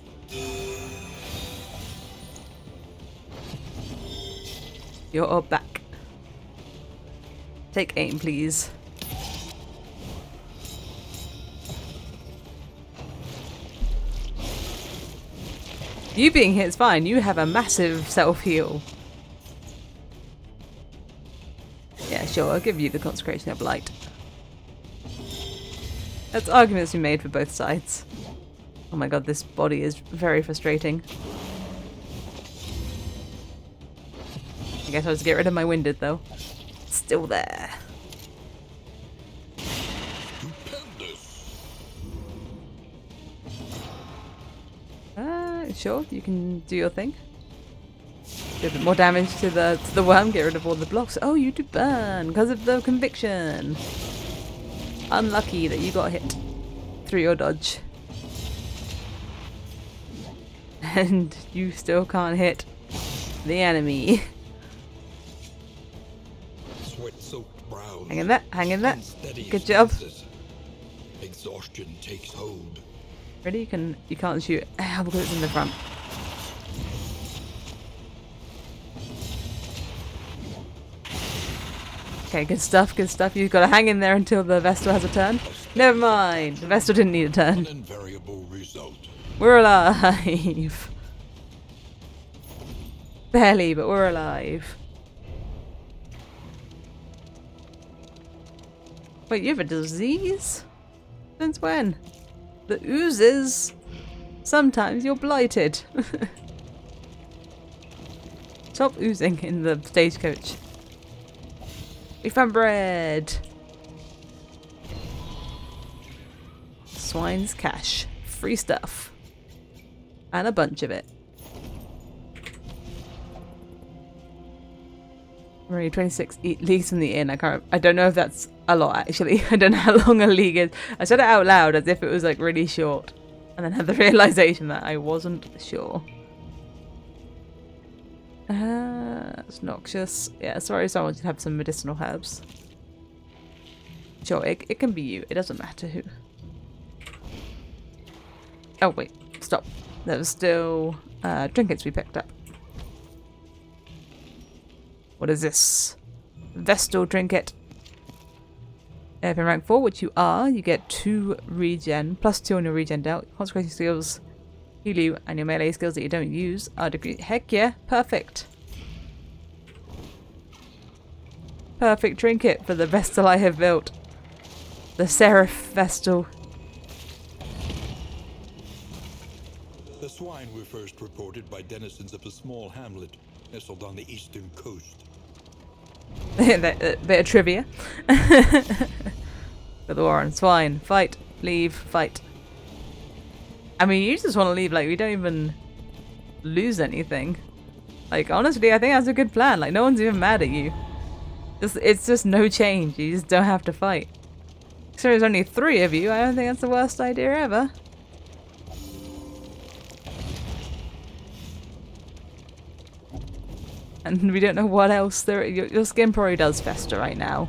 You're back. Take aim, please. You being hit is fine. You have a massive self-heal. Yeah, sure. I'll give you the Consecration of Light. That's arguments we made for both sides. Oh my god, this body is very frustrating. I guess I'll just get rid of my winded though. It's still there. Sure, you can do your thing. Do a bit more damage to the worm, get rid of all the blocks. Oh, you do burn because of the conviction. Unlucky that you got hit through your dodge. And you still can't hit the enemy. Sweat-soaked brows. Hang in there, hang in there. Unsteady Good job. stances. Exhaustion takes hold. Ready? You can't shoot because it's in the front. Okay, good stuff, good stuff. You've got to hang in there until the Vestal has a turn. Never mind, the Vestal didn't need a turn. An invariable result. We're alive. Barely, but we're alive. Wait, you have a disease? Since when? The oozes. Sometimes you're blighted. Stop oozing in the stagecoach. We found bread. Swine's cash. Free stuff. And a bunch of it. We're 26 leagues from the inn. I don't know if that's a lot actually. I don't know how long a league is. I said it out loud as if it was like really short. And then had the realization that I wasn't sure. It's noxious. Yeah, sorry, someone should have some medicinal herbs. Sure, it can be you. It doesn't matter who. Oh wait, stop. There was still trinkets we picked up. What is this? Vestal trinket. If in rank 4, which you are, you get 2 regen, plus 2 on your regen dealt. Consecrating skills heal you, and your melee skills that you don't use are decreased. Heck yeah, perfect. Perfect trinket for the Vestal I have built. The Seraph Vestal. The swine were first reported by denizens of a small hamlet nestled on the eastern coast. Bit of trivia. For the war on swine. Fight. Leave. Fight. I mean, you just want to leave, like, we don't even lose anything. Like, honestly, I think that's a good plan. Like, no one's even mad at you. It's just no change. You just don't have to fight. So there's only 3 of you. I don't think that's the worst idea ever. And we don't know what else there. Your skin probably does fester right now.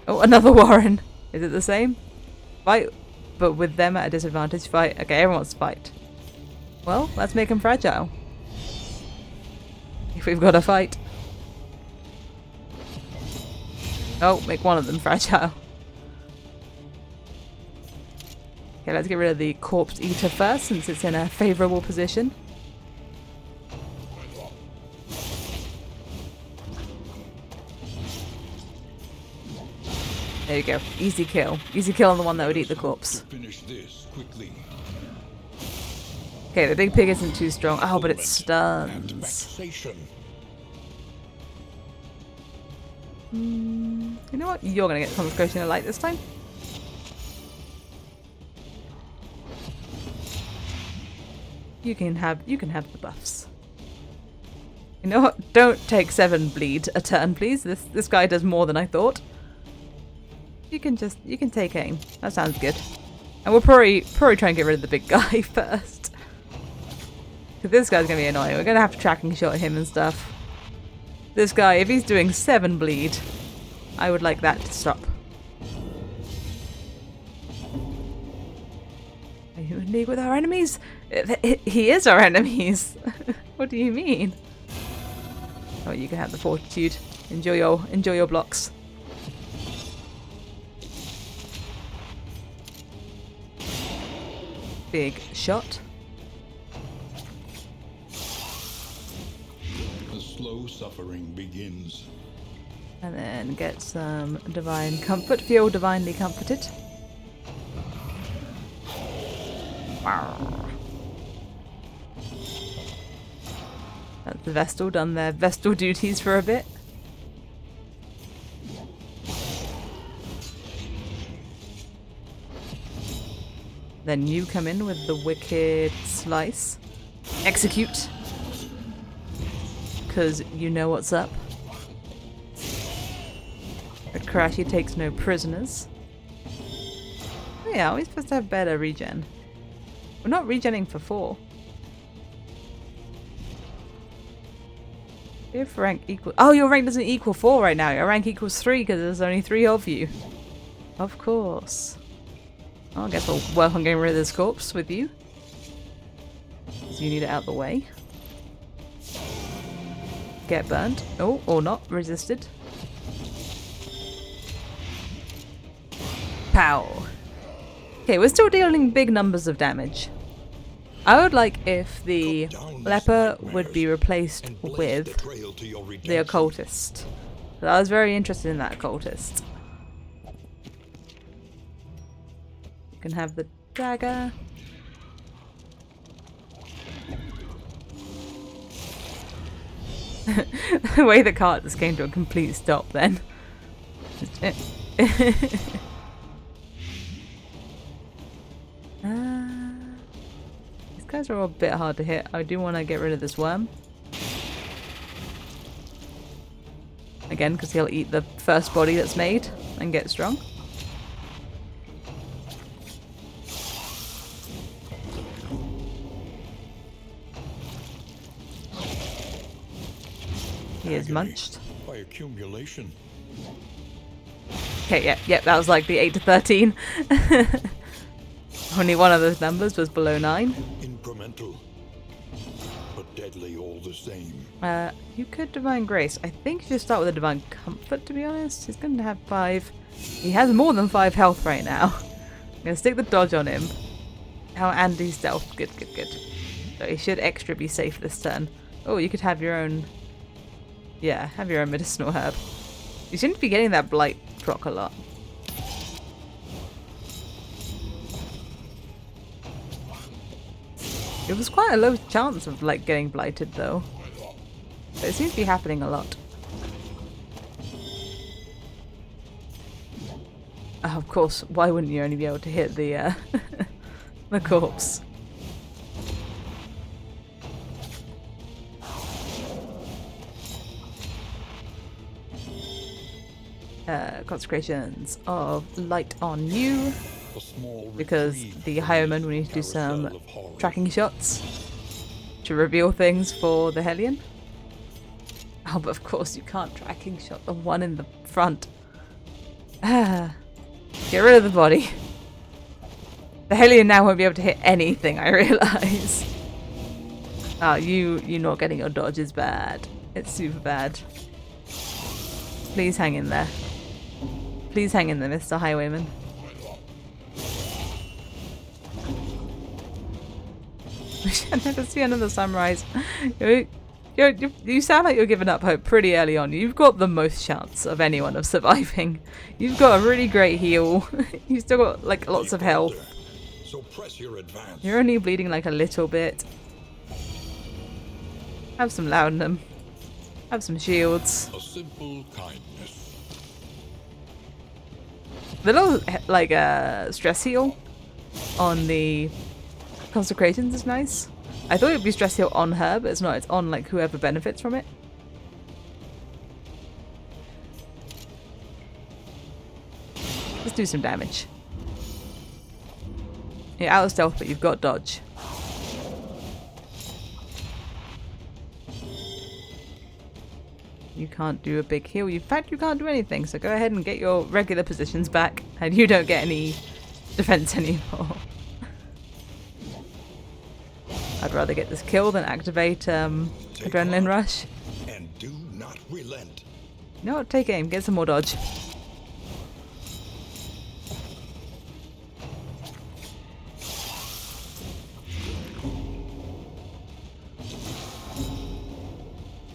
Oh, another Warren. Is it the same? Fight, but with them at a disadvantage. Fight. Okay, everyone wants to fight. Well, let's make them fragile. If we've got to fight. Oh, make one of them fragile. Okay, let's get rid of the corpse eater first, since it's in a favourable position. There you go. Easy kill. Easy kill on the one that would eat the corpse. Finish this quickly. Okay, the big pig isn't too strong. Oh, but it stuns. You know what? You're gonna get consecration of light this time. You can have the buffs. You know what? Don't take 7 bleed a turn, please. This guy does more than I thought. You can take aim. That sounds good. And we'll probably try and get rid of the big guy first. Because this guy's gonna be annoying. We're gonna have to tracking shot him and stuff. This guy, if he's doing 7 bleed, I would like that to stop. Are you in league with our enemies? He is our enemies. What do you mean? Oh, you can have the fortitude. Enjoy your blocks. Big shot. The slow suffering begins. And then get some divine comfort. Feel divinely comforted. That's the Vestal done their Vestal duties for a bit. Then you come in with the wicked slice. Execute. because you know what's up. A Karashi takes no prisoners. Oh yeah, are we supposed to have better regen? We're not regenning for 4. If rank equal— oh, your rank doesn't equal 4 right now. Your rank equals 3 because there's only 3 of you. Of course. Well, I guess we'll work on getting rid of this corpse with you. So you need it out the way. Get burned. Oh, or not. Resisted. Pow. Okay, we're still dealing big numbers of damage. I would like if the leper would be replaced with the occultist. So I was very interested in that occultist. You can have the dagger. The way the cart just came to a complete stop then. These guys are all a bit hard to hit. I do want to get rid of this worm. Again, because he'll eat the first body that's made and get strong. He is munched. By accumulation. Okay, yeah, that was like the 8 to 13. Only one of those numbers was below 9. Incremental, but deadly all the same. You could Divine Grace. I think you should start with a Divine Comfort, to be honest. He's going to have 5. He has more than 5 health right now. I'm going to stick the dodge on him. Oh, and he's stealth. Good. So he should extra be safe this turn. Oh, you could have your own... yeah, have your own medicinal herb. You seem to be getting that blight proc a lot. It was quite a low chance of like getting blighted though. But it seems to be happening a lot. Of course, why wouldn't you only be able to hit the the corpse? Consecrations of light on you, because the Hieroman will need to do some tracking shots to reveal things for the Hellion. Oh, but of course you can't tracking shot the one in the front. Get rid of the body. The Hellion now won't be able to hit anything, I realise. Oh, you not getting your dodge is bad. It's super bad. Please hang in there. Please hang in there, Mr. Highwayman. I never see another sunrise. You sound like you're giving up hope pretty early on. You've got the most chance of anyone of surviving. You've got a really great heal. You've still got like lots of health. So press your advance. You're only bleeding like a little bit. Have some laudanum. Have some shields. A simple kindness. The little like stress heal on the consecrations is nice. I thought it would be stress heal on her, but it's not. It's on like whoever benefits from it. Let's do some damage. You're out of stealth, but you've got dodge. You can't do a big heal. In fact, you can't do anything. So go ahead and get your regular positions back, and you don't get any defense anymore. I'd rather get this kill than activate Adrenaline Rush. And do not relent. You know what? Take aim. Get some more dodge.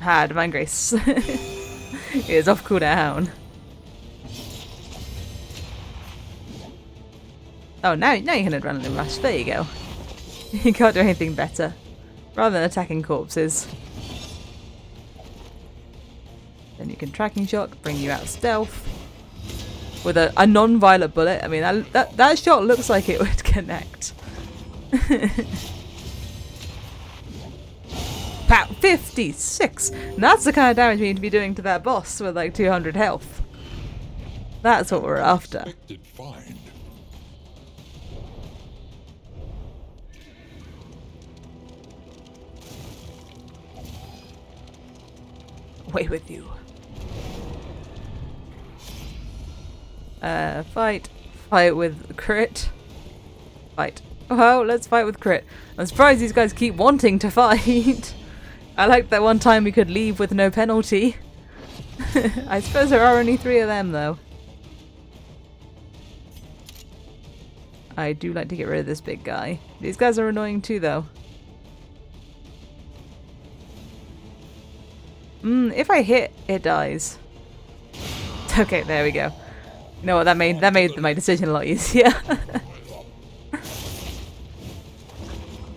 Ah, Divine Grace. It is off cooldown. Oh, now you can Adrenaline Rush. There you go. You can't do anything better. Rather than attacking corpses. Then you can tracking shot, bring you out of stealth. With a non-violet bullet. I mean, that shot looks like it would connect. Pow! 56! That's the kind of damage we need to be doing to that boss with like 200 health. That's what we're after. Expected find. Away with you. Fight. Fight with crit. Fight. Well, let's fight with crit. I'm surprised these guys keep wanting to fight. I like that one time we could leave with no penalty. I suppose there are only 3 of them though. I do like to get rid of this big guy. These guys are annoying too though. If I hit, it dies. Okay, there we go. You know what, that made my decision a lot easier.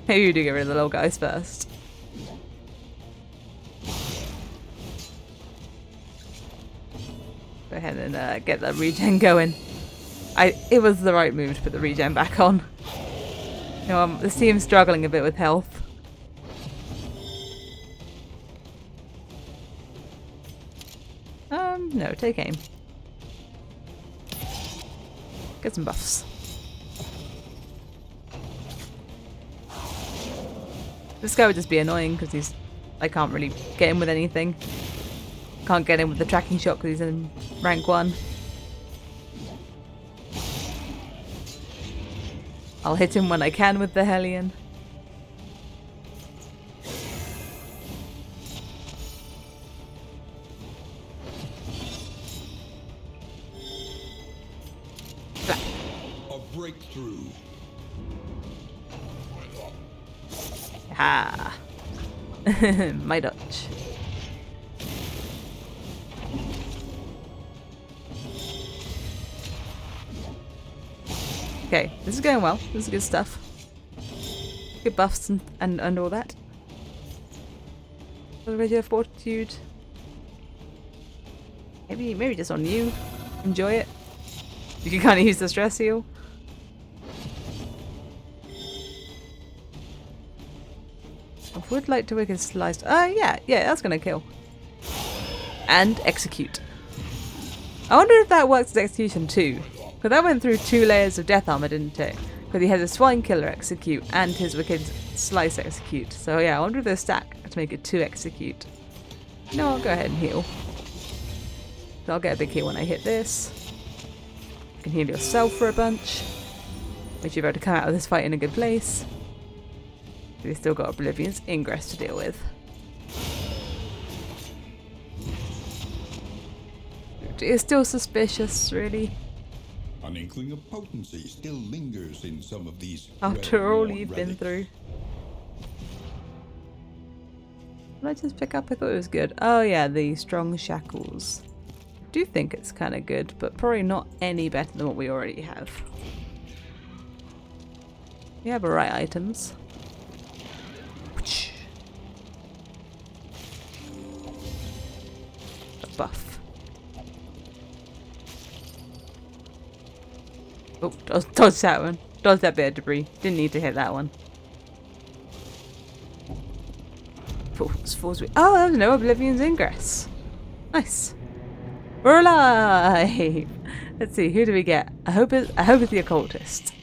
Maybe you do get rid of the little guys first. Go ahead and get that regen going. It was the right move to put the regen back on. You know, this team's struggling a bit with health. No, take aim. Get some buffs. This guy would just be annoying because I can't really get him with anything. Can't get him with the tracking shot because he's in rank 1. I'll hit him when I can with the Hellion. A breakthrough. Ha! My dodge. Okay, this is going well. This is good stuff. Good buffs and all that. Regular fortitude. Maybe just on you. Enjoy it. You can kind of use the stress heal. I would like to make a sliced. Yeah, that's gonna kill. And execute. I wonder if that works as execution too. Because that went through 2 layers of death armor, didn't it? Because he has a swine killer execute and his wicked slice execute. So yeah, I wonder if they stack to make it 2 execute. No, I'll go ahead and heal. So I'll get a big heal when I hit this. You can heal yourself for a bunch. Make sure you're able to come out of this fight in a good place. We've still got Oblivion's Ingress to deal with. It's still suspicious, really. An inkling of potency still lingers in some of these. After all well-worn you've been relics. through. What did I just pick up? I thought it was good. Oh yeah, the Strong Shackles. I do think it's kind of good, but probably not any better than what we already have. We have the right items. A buff. Oh, dodge that one. Dodge that bit of debris. Didn't need to hit that one. Oh, that was no Oblivion's Ingress. Nice. We're alive! Let's see, who do we get? I hope it's the occultist.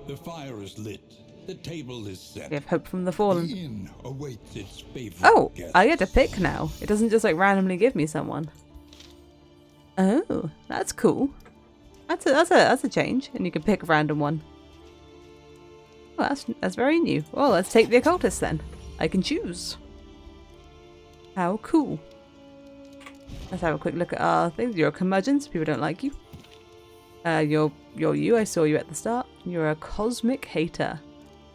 The fire is lit. The table is set. We have hope from the fallen. The inn awaits its favorite Oh, guest. I get to pick now. It doesn't just like randomly give me someone. Oh, that's cool. That's a change, and you can pick a random one. Well, that's very new. Well, let's take the occultist then. I can choose. How cool. Let's have a quick look at our things. You're a curmudgeon, so people don't like you. You're you. I saw you at the start. You're a cosmic hater.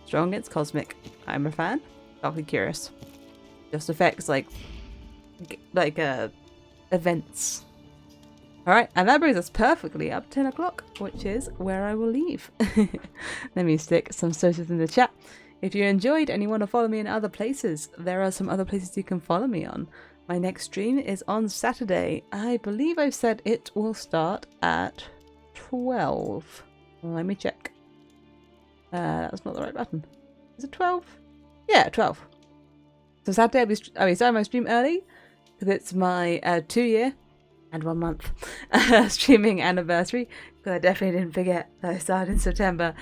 Strong against cosmic. I'm a fan. Darkly curious. Just effects like events. Alright, and that brings us perfectly up 10 o'clock, which is where I will leave. Let me stick some socials in the chat. If you enjoyed and you want to follow me in other places, there are some other places you can follow me on. My next stream is on Saturday. I believe I've said it will start at 12. Let me check. That's not the right button. Is it 12? Yeah, 12. So Saturday I'll be starting my stream early because it's my 2-year and 1 month streaming anniversary. Because I definitely didn't forget that I started in September.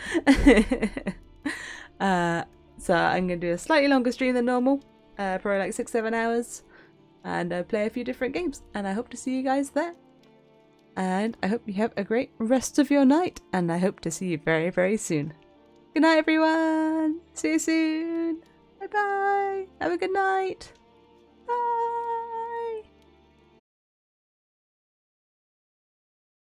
So I'm going to do a slightly longer stream than normal, probably like 6-7 hours, and play a few different games. And I hope to see you guys there. And I hope you have a great rest of your night, and I hope to see you very, very soon. Good night, everyone. See you soon. Bye bye. Have a good night.